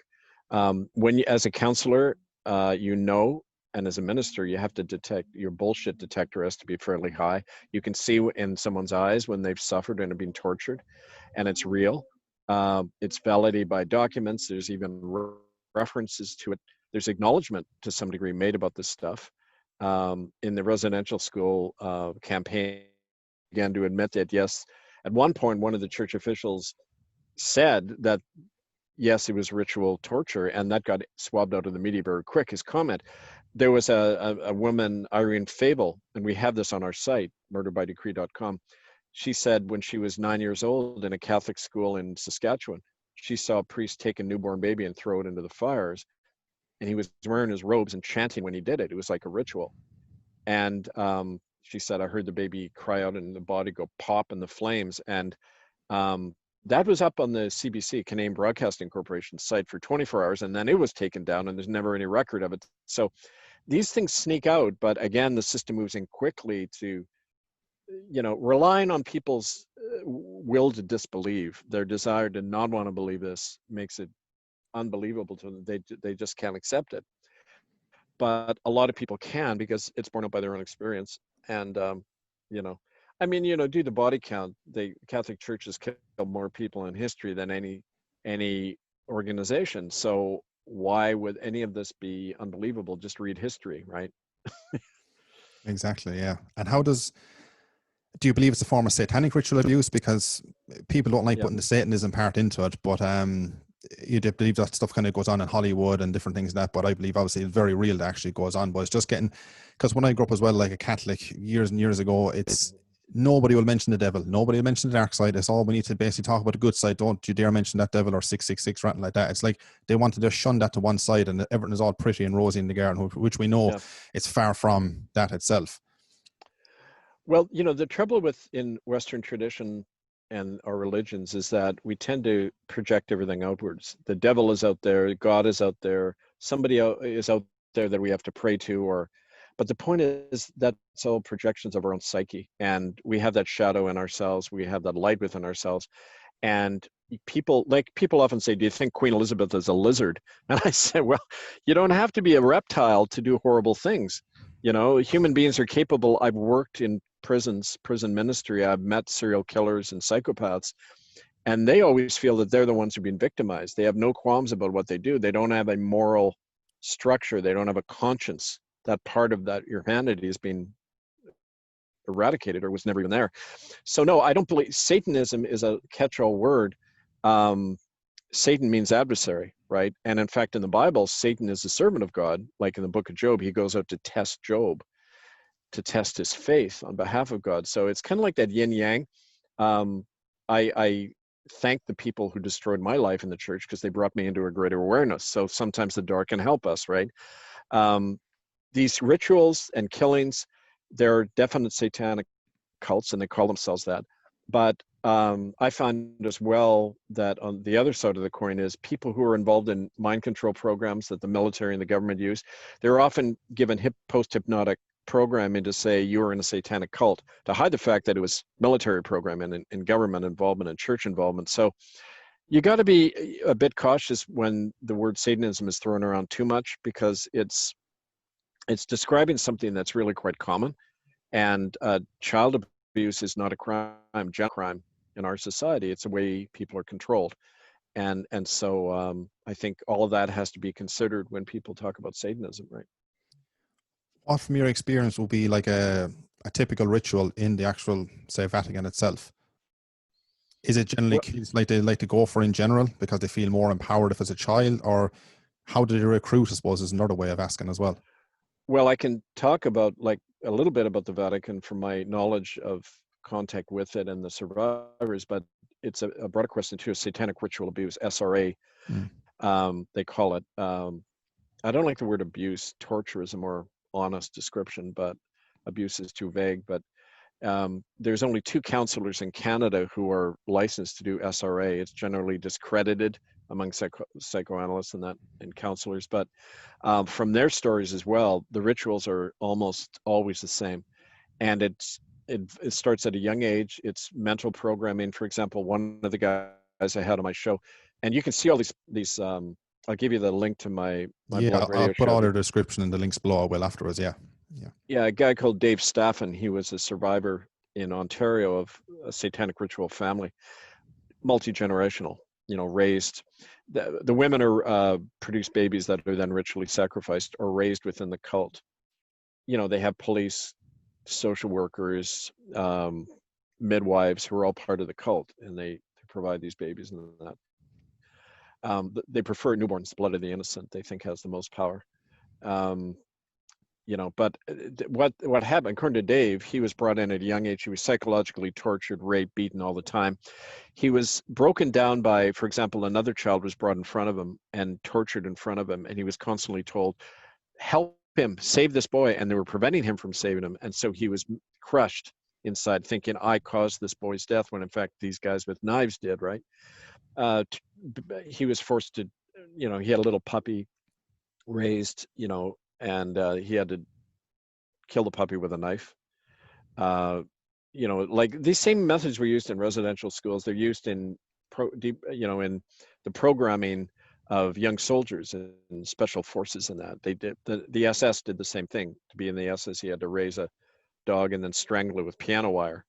When you, as a counselor, and as a minister, you have to detect, your bullshit detector has to be fairly high. You can see in someone's eyes when they've suffered and are being tortured, and it's real. It's validated by documents. There's even references to it. There's acknowledgement to some degree made about this stuff. In the residential school campaign, began to admit that, yes, at one point, one of the church officials said that, yes, it was ritual torture, and that got swabbed out of the media very quick. His comment, there was a woman, Irene Fable, and we have this on our site, murderbydecree.com. She said when she was 9 years old in a Catholic school in Saskatchewan, she saw a priest take a newborn baby and throw it into the fires, and he was wearing his robes and chanting when he did it. It was like a ritual. And she said, I heard the baby cry out and the body go pop in the flames. And that was up on the CBC, Canadian Broadcasting Corporation site for 24 hours, and then it was taken down, and there's never any record of it. So these things sneak out, but again, the system moves in quickly to, relying on people's will to disbelieve, their desire to not want to believe this makes it unbelievable to them. They just can't accept it. But a lot of people can, because it's borne out by their own experience. And, do the body count. The Catholic Church has killed more people in history than any organization. So why would any of this be unbelievable? Just read history, right? Exactly, yeah. And do you believe it's a form of satanic ritual abuse? Because people don't like putting the Satanism part into it, but you believe that stuff kind of goes on in Hollywood and different things like that, but I believe obviously it's very real that actually goes on. But it's just because when I grew up as well, like a Catholic years and years ago, it's nobody will mention the devil, nobody will mention the dark side. It's all, we need to basically talk about the good side. Don't you dare mention that devil or 666 or anything like that. It's like they want to just shun that to one side, and everything is all pretty and rosy in the garden, which we know it's far from that itself. Well, the trouble in Western tradition and our religions is that we tend to project everything outwards. The devil is out there, God is out there, somebody is out there that we have to pray to, but the point is that's all projections of our own psyche, and we have that shadow in ourselves, we have that light within ourselves. And people often say, do you think Queen Elizabeth is a lizard? And I say, well, you don't have to be a reptile to do horrible things. Human beings are capable. I've worked in prison ministry. I've met serial killers and psychopaths, and they always feel that they're the ones who've been victimized. They have no qualms about what they do. They don't have a moral structure. They don't have a conscience. That part of that humanity has been eradicated or was never even there. So no, I don't believe Satanism is a catch-all word. Satan means adversary, right? And in fact, in the Bible, Satan is the servant of God. Like in the book of Job, he goes out to test Job, to test his faith on behalf of God. So it's kind of like that yin yang. I thank the people who destroyed my life in the church, because they brought me into a greater awareness. So sometimes the dark can help us, right? These rituals and killings, they're definite satanic cults, and they call themselves that. But I find as well that on the other side of the coin is people who are involved in mind control programs that the military and the government use. They're often given post-hypnotic programming to say you're in a satanic cult, to hide the fact that it was military programming and government involvement and church involvement. So You got to be a bit cautious when the word Satanism is thrown around too much, because it's describing something that's really quite common. And child abuse is not a crime, general crime in our society. It's a way people are controlled. And so I think all of that has to be considered when people talk about Satanism, right? What, from your experience, will be like a typical ritual in the actual, say, Vatican itself? Is it generally Well, kids they like to go for in general because they feel more empowered if it's a child, or how do they recruit? I suppose is another way of asking as well. well, I can talk about like a little bit about the Vatican from my knowledge of contact with it and the survivors, but it's a broader question too. Satanic ritual abuse, SRA, Mm. they call it. I don't like the word abuse. Torture is a more honest description, but abuse is too vague. But there's only 2 counselors in Canada who are licensed to do SRA. It's generally discredited among psychoanalysts and counselors. But from their stories as well, the rituals are almost always the same, and it starts at a young age. It's mental programming. For example, one of the guys I had on my show, and you can see all these. I'll give you the link to my Yeah, blog I'll radio put show. all their description in the links below. I will afterwards. Yeah, yeah. Yeah, a guy called Dave Staffen. He was a survivor in Ontario of a satanic ritual family, multi-generational, raised. The women are produce babies that are then ritually sacrificed or raised within the cult. They have police, social workers, midwives who are all part of the cult, and they provide these babies and that. They prefer newborns, blood of the innocent. They think has the most power. Um, but what happened, according to Dave, he was brought in at a young age. He was psychologically tortured, raped, beaten all the time. He was broken down by, for example, another child was brought in front of him and tortured in front of him, and he was constantly told, help him, save this boy, and they were preventing him from saving him. And so he was crushed inside, thinking, I caused this boy's death, when in fact these guys with knives did, right? He was forced to, he had a little puppy raised, and he had to kill the puppy with a knife. Like these same methods were used in residential schools. They're used in in the programming of young soldiers and special forces. And that they did, the SS did the same thing. To be in the SS, he had to raise a dog and then strangle it with piano wire,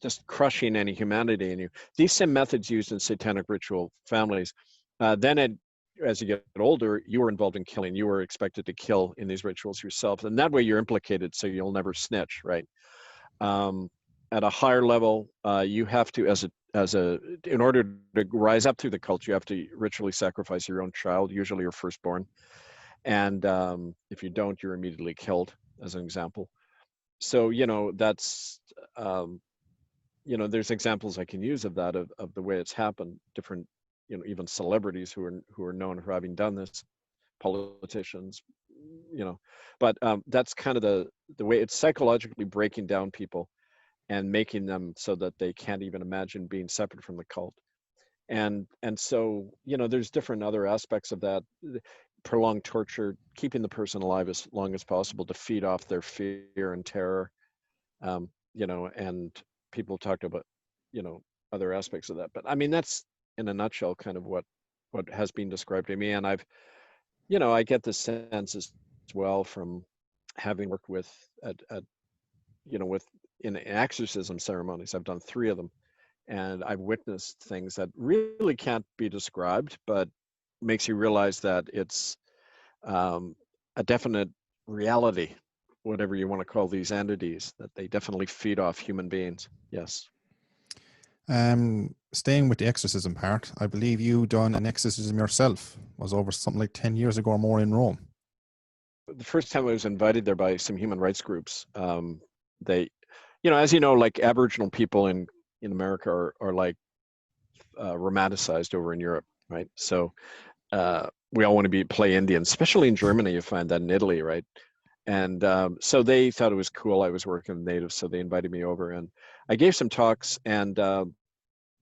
just crushing any humanity in you. These same methods used in satanic ritual families. As you get older, you were involved in killing. You were expected to kill in these rituals yourself, and that way you're implicated, so you'll never snitch, right? At a higher level, you have to, in order to rise up through the cult, you have to ritually sacrifice your own child, usually your firstborn, and if you don't, you're immediately killed, as an example. So that's there's examples I can use of that, of the way it's happened. Different, even celebrities who are known for having done this, politicians, but that's kind of the way it's psychologically breaking down people and making them so that they can't even imagine being separate from the cult. And so there's different other aspects of that. Prolonged torture, keeping the person alive as long as possible to feed off their fear and terror. And people talked about other aspects of that, but I mean, that's in a nutshell kind of what has been described to me. And I get the sense as well from having worked with with in exorcism ceremonies. I've done 3 of them, and I've witnessed things that really can't be described, but makes you realize that it's a definite reality, whatever you want to call these entities, that they definitely feed off human beings. Yes. Staying with the exorcism part, I believe you done an exorcism yourself. Was over something like 10 years ago or more in Rome. The first time I was invited there by some human rights groups, they, as you know, like Aboriginal people in America are like romanticized over in Europe, right? So we all want to play Indian, especially in Germany. You find that in Italy, right? And so they thought it was cool. I was working with natives, so they invited me over, and I gave some talks, and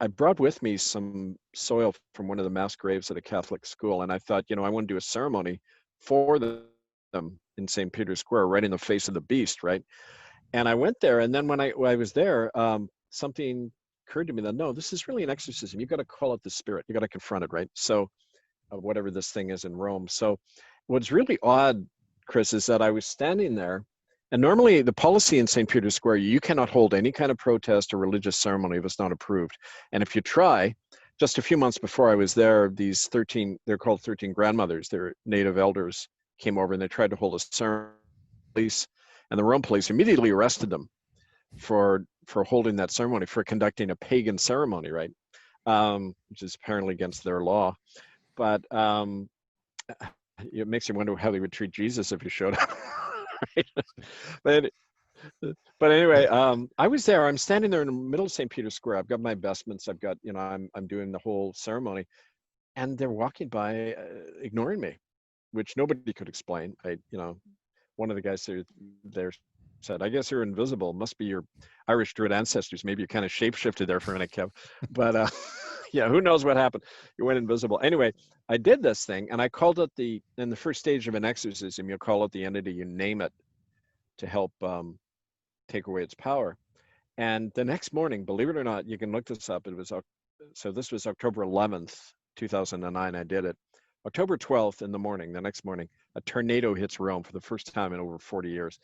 I brought with me some soil from one of the mass graves at a Catholic school, and I thought, I want to do a ceremony for them in St. Peter's Square, right in the face of the beast, right? And I went there, and then when I was there, something occurred to me that, no, this is really an exorcism. You've got to call it the spirit. You got to confront it, right? So whatever this thing is in Rome. So what's really odd, Chris, is that I was standing there, and normally the policy in St. Peter's Square, you cannot hold any kind of protest or religious ceremony if it's not approved. And if you try, just a few months before I was there, these 13, they're called 13 grandmothers, they're native elders, came over and they tried to hold a ceremony. And the Rome police immediately arrested them for holding that ceremony, for conducting a pagan ceremony, right? Which is apparently against their law. But it makes you wonder how they would treat Jesus if he showed up. Right? But anyway, I was there. I'm standing there in the middle of St. Peter's Square. I've got my vestments. I've got, I'm doing the whole ceremony, and they're walking by, ignoring me, which nobody could explain. One of the guys there said, "I guess you're invisible. Must be your Irish Druid ancestors. Maybe you kind of shapeshifted there for a minute, Kev." But yeah, who knows what happened? You went invisible. Anyway, I did this thing, and I called it in the first stage of an exorcism, you call it the entity, you name it to help take away its power. And the next morning, believe it or not, you can look this up. So this was October 11th, 2009. I did it. October 12th in the morning, the next morning, a tornado hits Rome for the first time in over 40 years.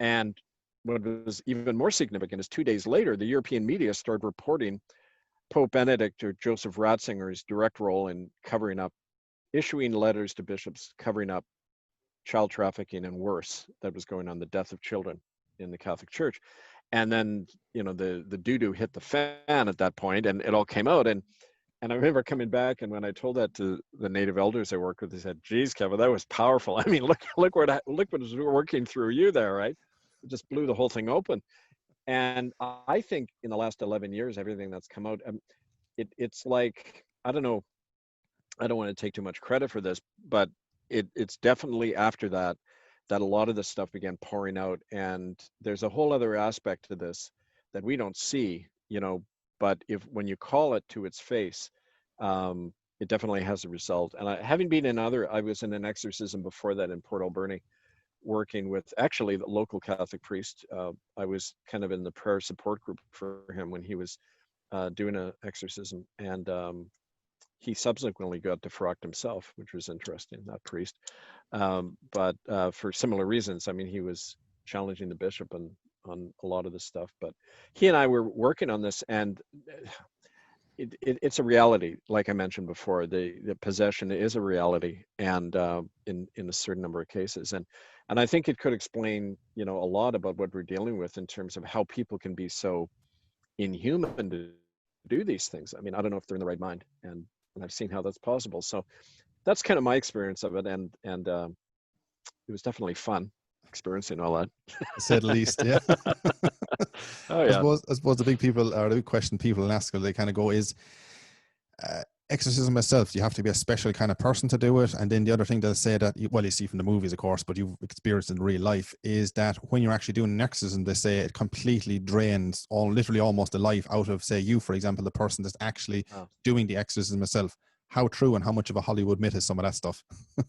And what was even more significant is 2 days later, the European media started reporting Pope Benedict, or Joseph Ratzinger's direct role in covering up, issuing letters to bishops covering up child trafficking and worse that was going on, the death of children in the Catholic Church. And then, the doo-doo hit the fan at that point, and it all came out. And I remember coming back, and when I told that to the native elders I work with, they said, "Geez, Kevin, that was powerful. I mean, look what was working through you there, right?" It just blew the whole thing open. And I think in the last 11 years, everything that's come out, it's like, I don't know, I don't want to take too much credit for this, but it's definitely after that a lot of this stuff began pouring out. And there's a whole other aspect to this that we don't see, but when you call it to its face, it definitely has a result. And having been I was in an exorcism before that in Port Alberni, working with actually the local Catholic priest. I was kind of in the prayer support group for him when he was doing an exorcism, and he subsequently got defrocked himself, which was interesting, that priest. But for similar reasons. I mean, he was challenging the bishop on a lot of this stuff. But he and I were working on this, and it's a reality. Like I mentioned before, the possession is a reality, and in a certain number of cases. And I think it could explain, a lot about what we're dealing with in terms of how people can be so inhuman to do these things. I mean, I don't know if they're in the right mind, and I've seen how that's possible. So that's kind of my experience of it, and it was definitely fun experiencing all that. To say the least, yeah. Oh yeah. I suppose the big question people ask, they kind of go is, exorcism itself, you have to be a special kind of person to do it. And then the other thing they'll say that, well, you see from the movies, of course, but you've experienced in real life, is that when you're actually doing an exorcism, they say it completely drains literally almost the life out of, say, you, for example, the person that's actually doing the exorcism itself. How true and how much of a Hollywood myth is some of that stuff?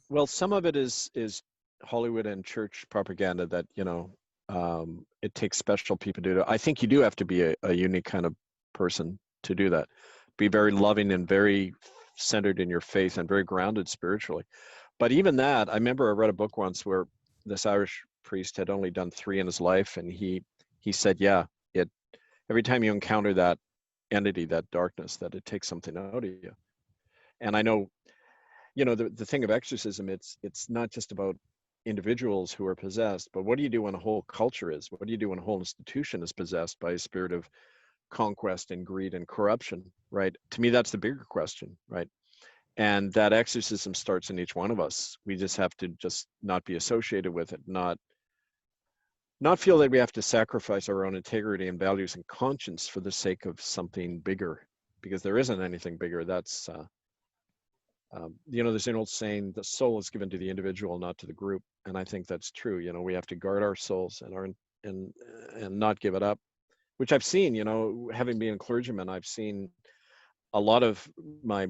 Well, some of it is Hollywood and church propaganda that, it takes special people to do it. I think you do have to be a unique kind of person to do that. Be very loving and very centered in your faith and very grounded spiritually. But even that, I remember I read a book once where this Irish priest had only done 3 in his life, and he said, yeah, every time you encounter that entity, that darkness, that it takes something out of you. And I know, the thing of exorcism, it's not just about individuals who are possessed, but what do you do when a whole culture is? What do you do when a whole institution is possessed by a spirit of conquest and greed and corruption, right? To me, that's the bigger question, right? And that exorcism starts in each one of us. We just have to just not be associated with it, not feel that we have to sacrifice our own integrity and values and conscience for the sake of something bigger, because there isn't anything bigger. That's there's an old saying, the soul is given to the individual, not to the group. And I think that's true. We have to guard our souls and not give it up, which I've seen, having been a clergyman, I've seen a lot of my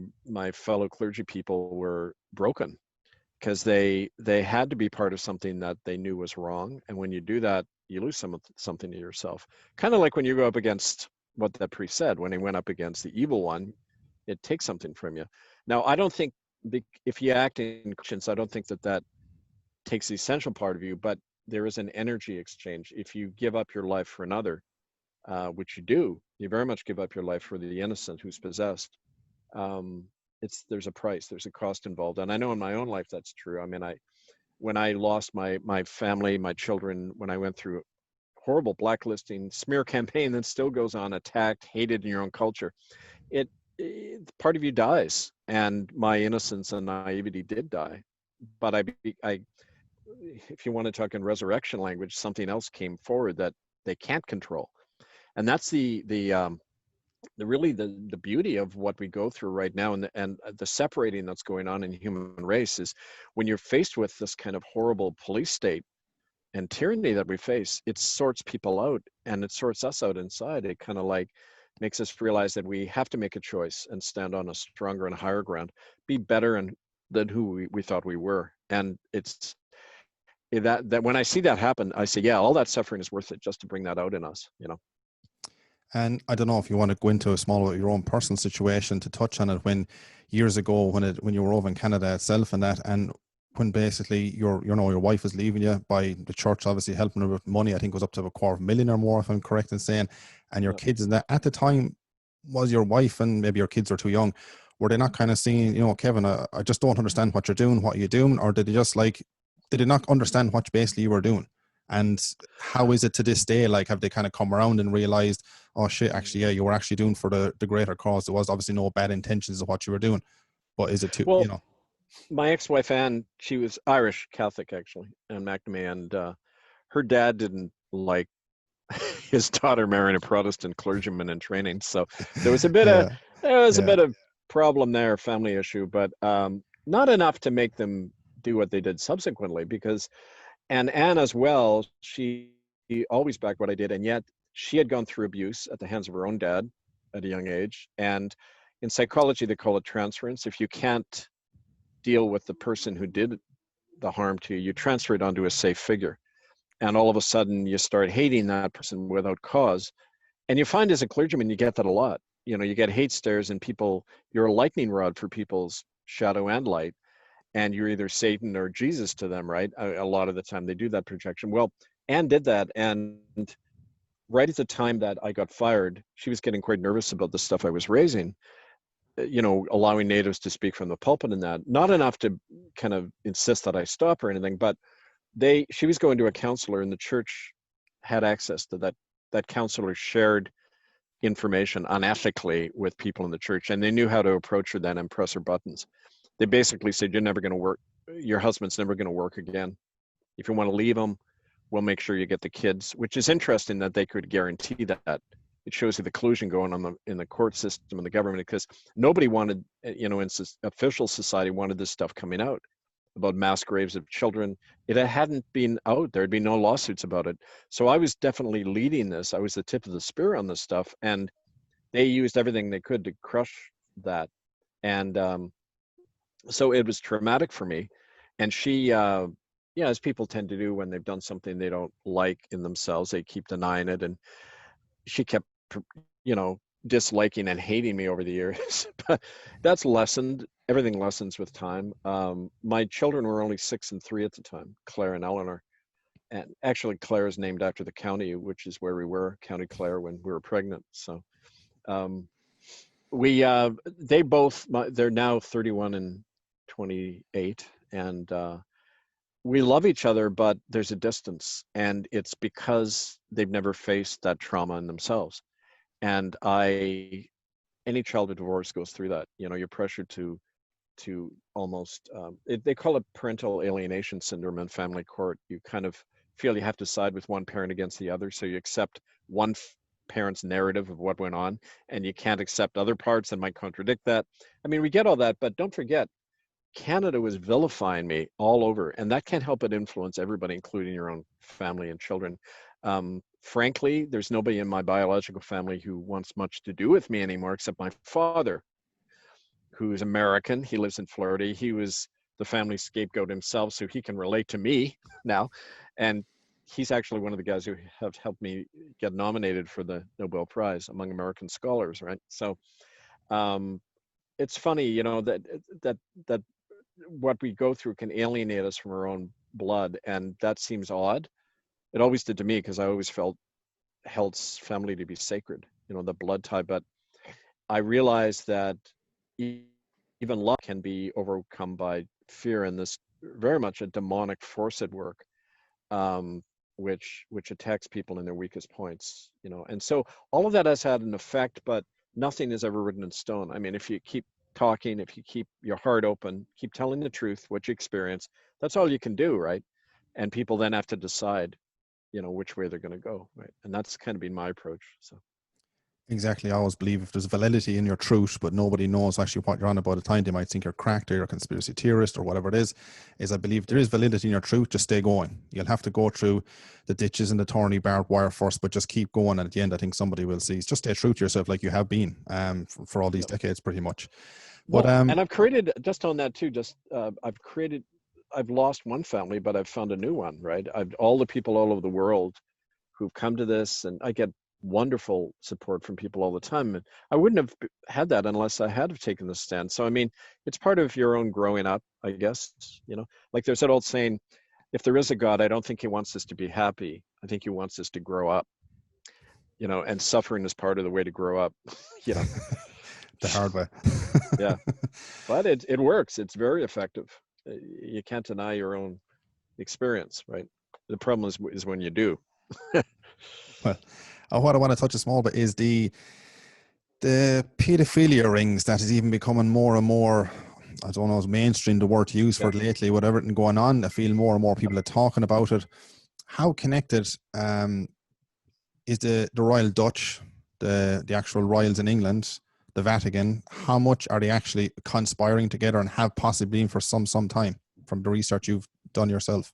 fellow clergy people were broken because they had to be part of something that they knew was wrong. And when you do that, you lose something to yourself. Kind of like when you go up against what that priest said. When he went up against the evil one, it takes something from you. Now, I don't think if you act in conscience, I don't think that takes the essential part of you, but there is an energy exchange. If you give up your life for another, which you do, you very much give up your life for the innocent who's possessed. There's a price, there's a cost involved. And I know in my own life that's true. I mean, when I lost my family, my children, when I went through horrible blacklisting, smear campaign that still goes on, attacked, hated in your own culture, it part of you dies. And my innocence and naivety did die. But if you want to talk in resurrection language, something else came forward that they can't control. And that's the really the beauty of what we go through right now, and the separating that's going on in the human race is when you're faced with this kind of horrible police state and tyranny that we face, it sorts people out, and it sorts us out inside. It kind of like makes us realize that we have to make a choice and stand on a stronger and higher ground, be better than who we thought we were. And it's that when I see that happen, I say, yeah, all that suffering is worth it just to bring that out in us, you know. And I don't know if you want to go into a small your own personal situation to touch on it, when years ago when you were over in Canada itself and that, and when basically your wife was leaving you by the church, obviously helping her with money. I think it was up to $250,000 or more, if I'm correct in saying, and your kids and that at the time, was your wife and maybe your kids were too young, were they not kind of saying, Kevin, I just don't understand what you're doing, what are you doing? Or did they not understand what basically you were doing? And how is it to this day? Like, have they kind of come around and realized, oh shit, actually, yeah, you were actually doing for the greater cause. There was obviously no bad intentions of what you were doing, but is it too, Well, my ex-wife, Anne, she was Irish Catholic, actually, Anne McNamee, and her dad didn't like his daughter marrying a Protestant clergyman in training. So there was a bit yeah, a bit of problem there, family issue, but not enough to make them do what they did subsequently, and Anne as well, she always backed what I did, and yet she had gone through abuse at the hands of her own dad at a young age. And in psychology, they call it transference. If you can't deal with the person who did the harm to you, you transfer it onto a safe figure. And all of a sudden you start hating that person without cause. And you find as a clergyman, you get that a lot. You get hate stares and you're a lightning rod for people's shadow and light. And you're either Satan or Jesus to them, right? A lot of the time they do that projection. Well, Anne did that. And right at the time that I got fired, she was getting quite nervous about the stuff I was raising, allowing natives to speak from the pulpit and that. Not enough to kind of insist that I stop or anything, but she was going to a counselor, and the church had access to that. That counselor shared information unethically with people in the church, and they knew how to approach her then and press her buttons. They basically said, you're never going to work. Your husband's never going to work again. If you want to leave him, we'll make sure you get the kids, which is interesting that they could guarantee that. It shows you the collusion going on in the court system and the government, because nobody wanted, in official society wanted this stuff coming out about mass graves of children. It hadn't been out. There'd been no lawsuits about it. So I was definitely leading this. I was the tip of the spear on this stuff, and they used everything they could to crush that. And so it was traumatic for me. And she, as people tend to do when they've done something they don't like in themselves, they keep denying it. And she kept, disliking and hating me over the years. But that's lessened. Everything lessens with time. My children were only 6 and 3 at the time, Claire and Eleanor. And actually, Claire is named after the county, which is where we were, County Clare, when we were pregnant. So they're now 31 and 28, and we love each other, but there's a distance, and it's because they've never faced that trauma in themselves. And any child of divorce goes through that. You're pressured to almost, they call it parental alienation syndrome in family court. You kind of feel you have to side with one parent against the other, so you accept one parent's narrative of what went on, and you can't accept other parts that might contradict that. I mean, we get all that, but don't forget, Canada was vilifying me all over, and that can't help but influence everybody, including your own family and children. Frankly, there's nobody in my biological family who wants much to do with me anymore, except my father, who's American. He lives in Florida. He was the family scapegoat himself, so he can relate to me now. And he's actually one of the guys who have helped me get nominated for the Nobel Prize among American scholars, right? So it's funny, you know, that what we go through can alienate us from our own blood, and that seems odd. It always did to me, because I always held family to be sacred, you know, the blood tie. But I realized that even love can be overcome by fear, and this very much a demonic force at work, which attacks people in their weakest points, you know. And so all of that has had an effect, but nothing is ever written in stone. I mean, if you keep talking, if you keep your heart open, keep telling the truth, what you experience, that's all you can do, right? And people then have to decide, you know, which way they're going to go, right? And that's kind of been my approach. So Exactly. I always believe if there's validity in your truth, but nobody knows actually what you're on about, the time they might think you're cracked or you're a conspiracy theorist or whatever it is I believe there is validity in your truth. Just stay going. You'll have to go through the ditches and the thorny barbed wire first, but just keep going. And at the end, I think somebody will see. Just stay true to yourself like you have been for all these decades, pretty much. But well, and I've created, just on that too, just I've lost one family, but I've found a new one, right? All the people all over the world who've come to this, and I get wonderful support from people all the time. And I wouldn't have had that unless I had have taken this stand. So, I mean, it's part of your own growing up, I guess, you know, like there's that old saying, if there is a God, I don't think he wants us to be happy. I think he wants us to grow up, you know, and suffering is part of the way to grow up, you know. the hard way. Yeah, but it works. It's very effective. You can't deny your own experience, right? The problem is when you do. Well, what I want to touch a small bit is the pedophilia rings that is even becoming more and more, I don't know, is mainstream the word to use for it lately, with everything going on. I feel more and more people are talking about it. How connected is the Royal Dutch, the actual royals in England, the Vatican? How much are they actually conspiring together and have possibly been for some time, from the research you've done yourself?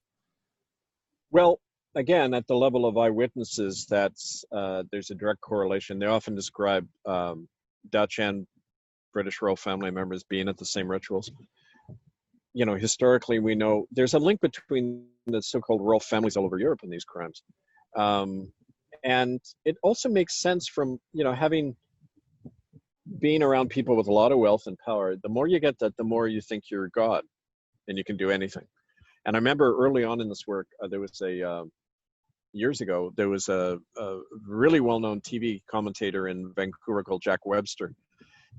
Well, again, at the level of eyewitnesses, there's a direct correlation. They often describe Dutch and British royal family members being at the same rituals. You know, historically, we know there's a link between the so-called royal families all over Europe and these crimes. And it also makes sense from, you know, having been around people with a lot of wealth and power. The more you get that, the more you think you're God and you can do anything. And I remember early on in this work, there was years ago, there was a really well-known TV commentator in Vancouver called Jack Webster.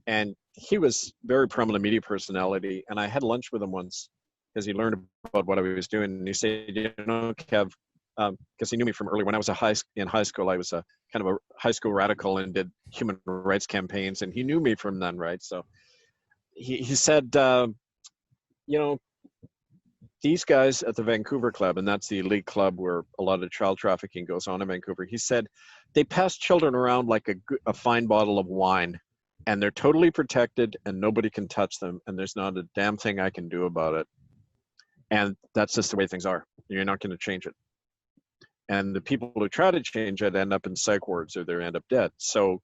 And he was very prominent media personality. And I had lunch with him once because he learned about what I was doing. And he said, you know, Kev, because he knew me from early, when I was in high school, I was a kind of a high school radical and did human rights campaigns. And he knew me from then, right? So he said, you know, these guys at the Vancouver Club, and that's the elite club where a lot of child trafficking goes on in Vancouver, he said, they pass children around like a fine bottle of wine, and they're totally protected and nobody can touch them, and there's not a damn thing I can do about it. And that's just the way things are. You're not going to change it. And the people who try to change it end up in psych wards or they end up dead. So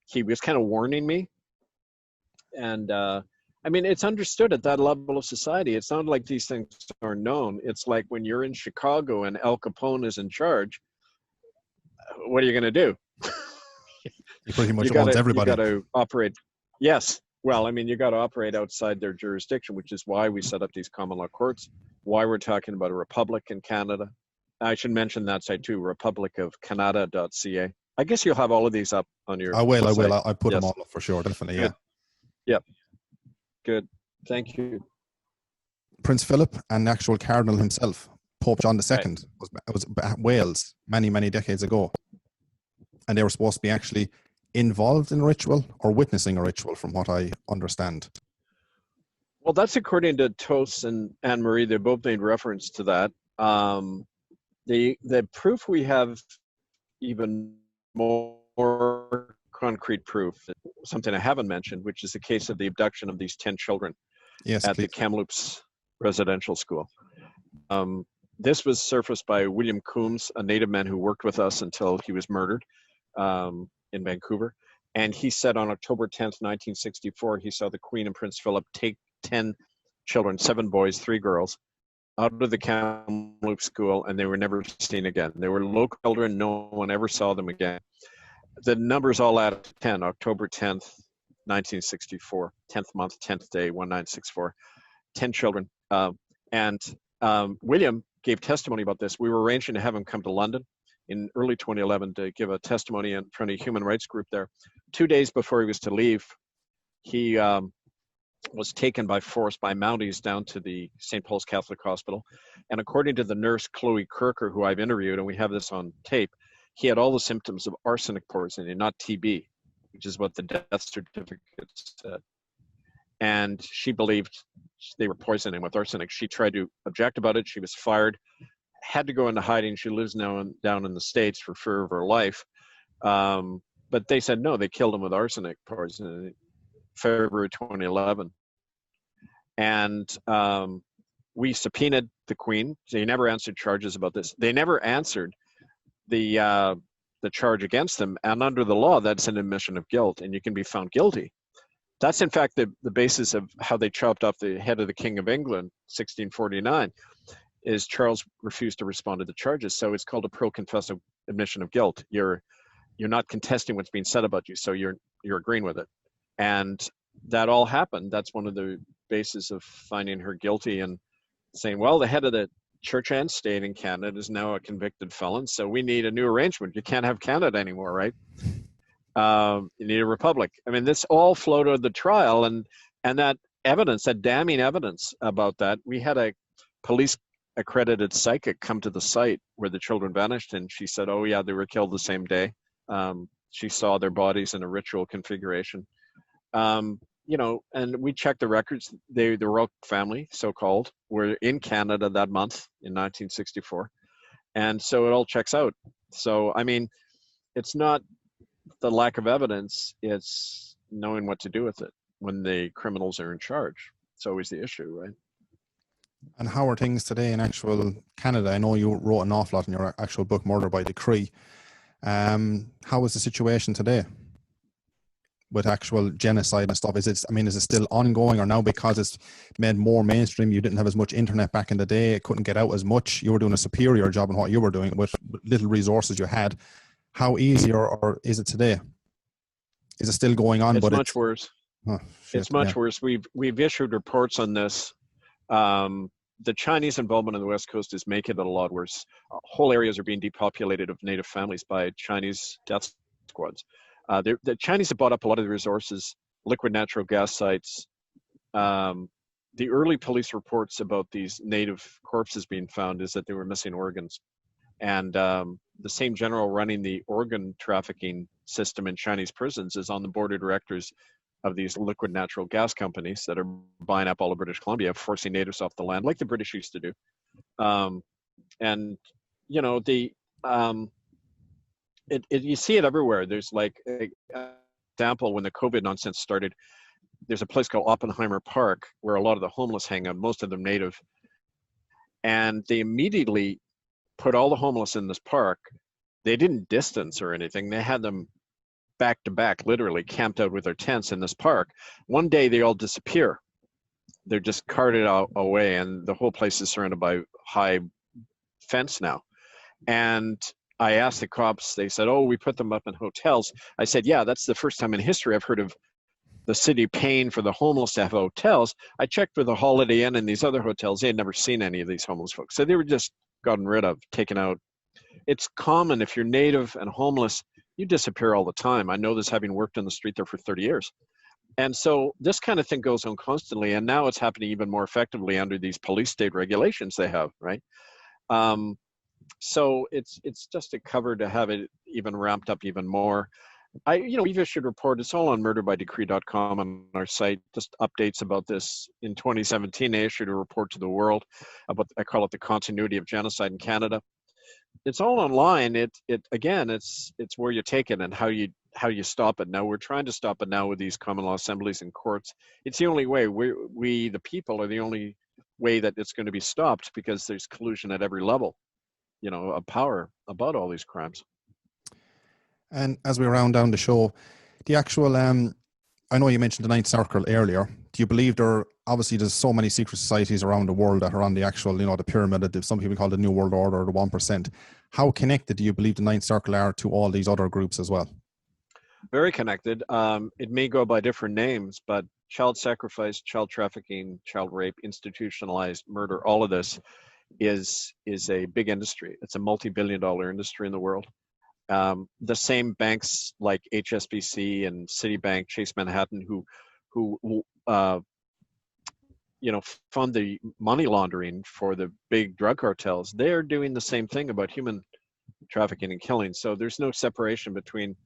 he was kind of warning me. And I mean, it's understood at that level of society. It's not like these things are known. It's like when you're in Chicago and Al Capone is in charge, what are you going to do? He pretty much owns everybody. You got to operate. Yes. Well, I mean, you got to operate outside their jurisdiction, which is why we set up these common law courts, why we're talking about a republic in Canada. I should mention that site too, republicofcanada.ca. I guess you'll have all of these up on your I will. site. I put them all up for sure, definitely. Good. Yeah. Yep. Good. Thank you. Prince Philip and the actual cardinal himself, Pope John II, was Wales many decades ago, and they were supposed to be actually involved in a ritual or witnessing a ritual, from what I understand. Well, that's according to Tos and Anne Marie. They both made reference to that. The proof we have, even more concrete proof, something I haven't mentioned, which is the case of the abduction of these 10 children at the Kamloops residential school. This was surfaced by William Coombs, a native man who worked with us until he was murdered in Vancouver. And he said on October 10th, 1964, he saw the Queen and Prince Philip take 10 children, 7 boys, 3 girls, out of the Kamloops school, and they were never seen again. They were local children. No one ever saw them again. The numbers all add up to 10, October 10th, 1964, 10th month, 10th day, 1964, 10 children. William gave testimony about this. We were arranging to have him come to London in early 2011 to give a testimony in front of a human rights group there. 2 days before he was to leave, he was taken by force by Mounties down to the St. Paul's Catholic Hospital. And according to the nurse, Chloe Kirker, who I've interviewed, and we have this on tape, he had all the symptoms of arsenic poisoning, not TB, which is what the death certificate said. And she believed they were poisoning him with arsenic. She tried to object about it. She was fired, had to go into hiding. She lives now down in the States for fear of her life. But they said, no, they killed him with arsenic poisoning. February 2011, and we subpoenaed the Queen. They never answered charges about this. They never answered the charge against them, and under the law, that's an admission of guilt, and you can be found guilty. That's in fact the basis of how they chopped off the head of the King of England, 1649. Is Charles refused to respond to the charges, so it's called a pro confessio admission of guilt. You're not contesting what's being said about you, so you're agreeing with it. And that all happened. That's one of the bases of finding her guilty and saying, well, the head of the church and state in Canada is now a convicted felon, so we need a new arrangement. You can't have Canada anymore, right? You need a republic. I mean, this all flowed out of the trial, and that evidence, that damning evidence about that, we had a police accredited psychic come to the site where the children vanished, and she said, oh yeah, they were killed the same day. She saw their bodies in a ritual configuration. And we checked the records. The royal family, so-called, were in Canada that month in 1964. And so it all checks out. So, I mean, it's not the lack of evidence, it's knowing what to do with it when the criminals are in charge. It's always the issue, right? And how are things today in actual Canada? I know you wrote an awful lot in your actual book, Murder by Decree. How is the situation today with actual genocide and stuff? Is it still ongoing, or now because it's made more mainstream, you didn't have as much internet back in the day, it couldn't get out as much, you were doing a superior job in what you were doing with little resources you had? How easy or is it today? Is it still going on? It's much worse. Oh, it's much worse. We've issued reports on this. The Chinese involvement on the West Coast is making it a lot worse. Whole areas are being depopulated of native families by Chinese death squads. The Chinese have bought up a lot of the resources, liquid natural gas sites. The early police reports about these native corpses being found is that they were missing organs. And the same general running the organ trafficking system in Chinese prisons is on the board of directors of these liquid natural gas companies that are buying up all of British Columbia, forcing natives off the land, like the British used to do. You see it everywhere. There's like an example, when the COVID nonsense started, there's a place called Oppenheimer Park where a lot of the homeless hang out, most of them native. And they immediately put all the homeless in this park. They didn't distance or anything. They had them back to back, literally camped out with their tents in this park. One day they all disappear. They're just carted away, and the whole place is surrounded by high fence now. And I asked the cops, they said, oh, we put them up in hotels. I said, yeah, that's the first time in history I've heard of the city paying for the homeless to have hotels. I checked with the Holiday Inn and these other hotels. They had never seen any of these homeless folks. So they were just gotten rid of, taken out. It's common if you're native and homeless, you disappear all the time. I know this, having worked on the street there for 30 years. And so this kind of thing goes on constantly, and now it's happening even more effectively under these police state regulations they have, right? So it's just a cover to have it even ramped up even more. We've issued a report. It's all on murderbydecree.com on our site, just updates about this. In 2017, I issued a report to the world about, I call it the continuity of genocide in Canada. It's all online. It's where you take it and how you stop it. Now we're trying to stop it now with these common law assemblies and courts. It's the only way. We the people are the only way that it's going to be stopped, because there's collusion at every level, of power about all these crimes. And as we round down the show, the actual I know you mentioned the Ninth Circle earlier. Do you believe obviously there's so many secret societies around the world that are on the actual, the pyramid that some people call the New World Order or the 1%. How connected do you believe the Ninth Circle are to all these other groups as well? Very connected. It may go by different names, but child sacrifice, child trafficking, child rape, institutionalized murder, all of this is a big industry. It's a multi-billion-dollar industry in the world. The same banks like HSBC and Citibank, Chase Manhattan, who fund the money laundering for the big drug cartels, they're doing the same thing about human trafficking and killing. So there's no separation between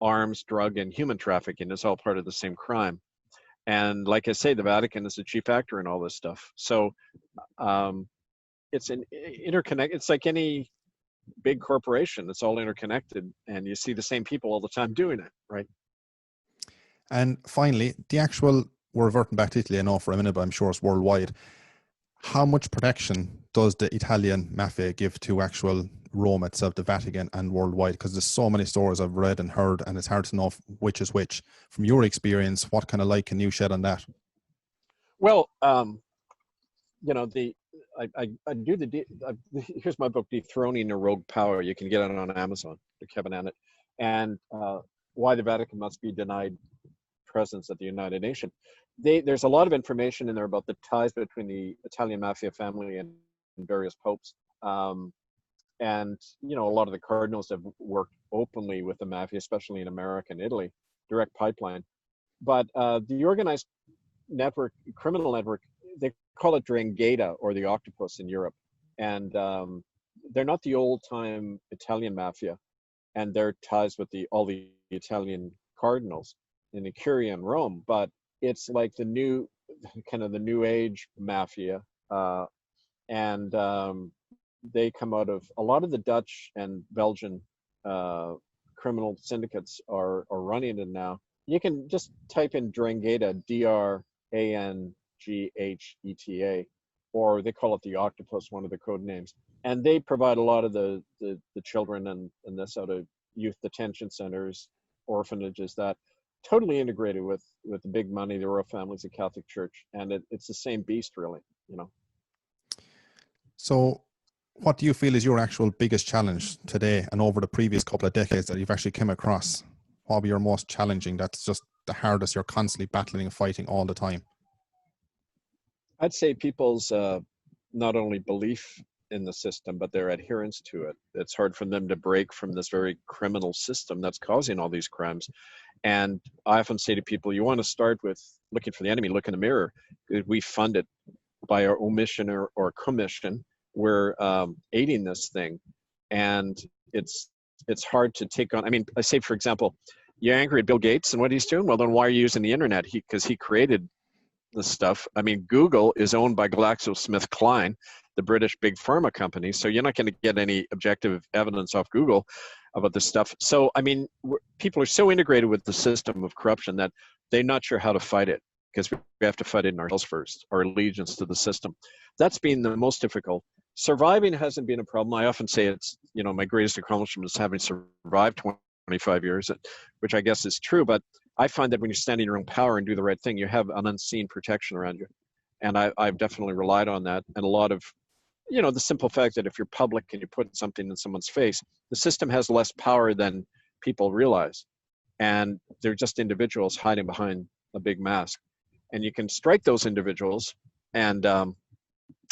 arms, drug, and human trafficking. It's all part of the same crime. And like I say, the Vatican is the chief actor in all this stuff. So it's an interconnect. It's like any big corporation. It's all interconnected, and you see the same people all the time doing it, right? And finally, we're reverting back to Italy, I know for a minute, but I'm sure it's worldwide. How much protection does the Italian mafia give to actual Rome itself, the Vatican, and worldwide? Because there's so many stories I've read and heard, and it's hard to know which is which. From your experience, what kind of light can you shed on that? Well, here's my book, Dethroning a Rogue Power. You can get it on Amazon, the Kevin Annett, and why the Vatican must be denied presence at the United Nations. There's a lot of information in there about the ties between the Italian mafia family and various popes. And, a lot of the cardinals have worked openly with the mafia, especially in America and Italy, direct pipeline. But the organized network, criminal network, they call it Drangheta or the octopus in Europe. And they're not the old time Italian mafia, and their ties with all the Italian cardinals in the Curia in Rome, but it's like the new age mafia. And they come out of a lot of the Dutch and Belgian criminal syndicates are running it now. You can just type in Drangheta, Drangheta, or they call it the octopus, one of the code names. And they provide a lot of the children and this out of youth detention centers, orphanages, that totally integrated with the big money, the royal families, the Catholic Church. And it's the same beast, really, So what do you feel is your actual biggest challenge today and over the previous couple of decades that you've actually come across? What will be your most challenging, that's just the hardest, you're constantly battling and fighting all the time? I'd say people's not only belief in the system, but their adherence to it. It's hard for them to break from this very criminal system that's causing all these crimes. And I often say to people, you want to start with looking for the enemy, look in the mirror. We fund it by our omission or commission. We're aiding this thing. And it's hard to take on. I mean, I say, for example, you're angry at Bill Gates and what he's doing? Well, then why are you using the internet? Because he created this stuff. I mean, Google is owned by GlaxoSmithKline, the British big pharma company. So you're not going to get any objective evidence off Google about this stuff. So, I mean, people are so integrated with the system of corruption that they're not sure how to fight it, because we have to fight it in ourselves first, our allegiance to the system. That's been the most difficult. Surviving hasn't been a problem. I often say it's, my greatest accomplishment is having survived 25 years, which I guess is true. But I find that when you stand in your own power and do the right thing, you have an unseen protection around you. And I've definitely relied on that. And a lot of, the simple fact that if you're public and you put something in someone's face, the system has less power than people realize. And they're just individuals hiding behind a big mask. And you can strike those individuals and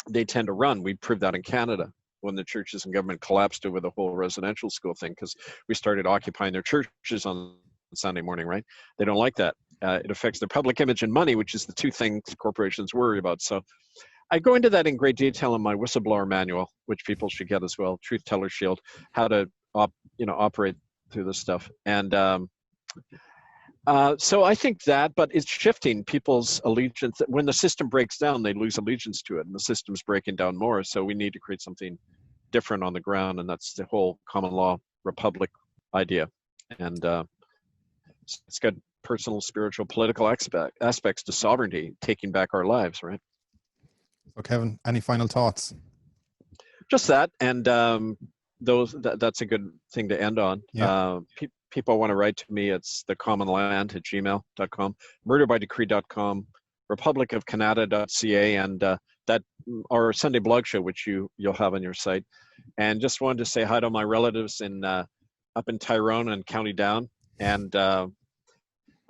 they tend to run. We proved that in Canada when the churches and government collapsed over the whole residential school thing, because we started occupying their churches on Sunday morning, right? They don't like that. It affects their public image and money, which is the two things corporations worry about. So I go into that in great detail in my whistleblower manual, which people should get as well, Truth Teller Shield, how to operate through this stuff. And so I think that, but it's shifting people's allegiance. When the system breaks down, they lose allegiance to it, and the system's breaking down more. So we need to create something different on the ground, and that's the whole common law republic idea. And it's got personal, spiritual, political aspects to sovereignty, taking back our lives, right? So Kevin, any final thoughts? Just that, and that's a good thing to end on. Yeah. people want to write to me, it's thecommonland@gmail.com, murderbydecree.com, republicofcanada.ca, and that our Sunday blog show, which you'll have on your site. And just wanted to say hi to my relatives in up in Tyrone and County Down. And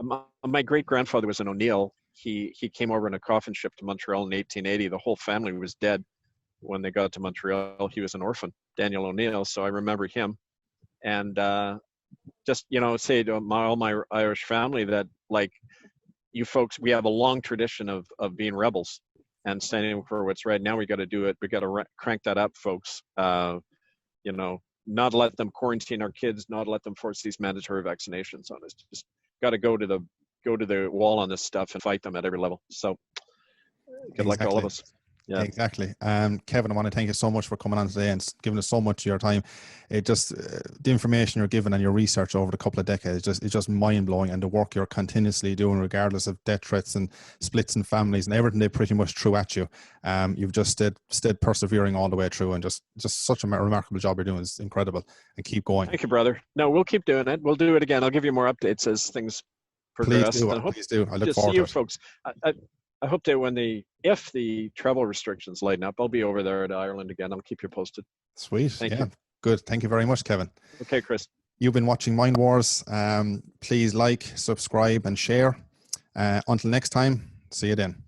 my great grandfather was an O'Neill. He came over in a coffin ship to Montreal in 1880. The whole family was dead when they got to Montreal. He was an orphan, Daniel O'Neill. So I remember him. And just, say to all my Irish family that, like, you folks, we have a long tradition of being rebels and standing for what's right. Now we got to do it. We got to crank that up, folks. Not let them quarantine our kids, not let them force these mandatory vaccinations on us. Just got to go to the wall on this stuff and fight them at every level. So good luck to all of us. Yeah, exactly. Kevin, I want to thank you so much for coming on today and giving us so much of your time. It just the information you're given and your research over the couple of decades, it's just mind blowing, and the work you're continuously doing, regardless of death threats and splits in families and everything they pretty much threw at you. You've just stayed persevering all the way through, and just such a remarkable job you're doing. It's incredible, and keep going. Thank you, brother. No, we'll keep doing it. We'll do it again. I'll give you more updates as things progress. Please do. I look forward to you, folks. I hope that if the travel restrictions lighten up, I'll be over there to Ireland again. I'll keep you posted. Sweet. Thank you. Good. Thank you very much, Kevin. Okay, Chris. You've been watching Mind Wars. Please like, subscribe, and share. Until next time, see you then.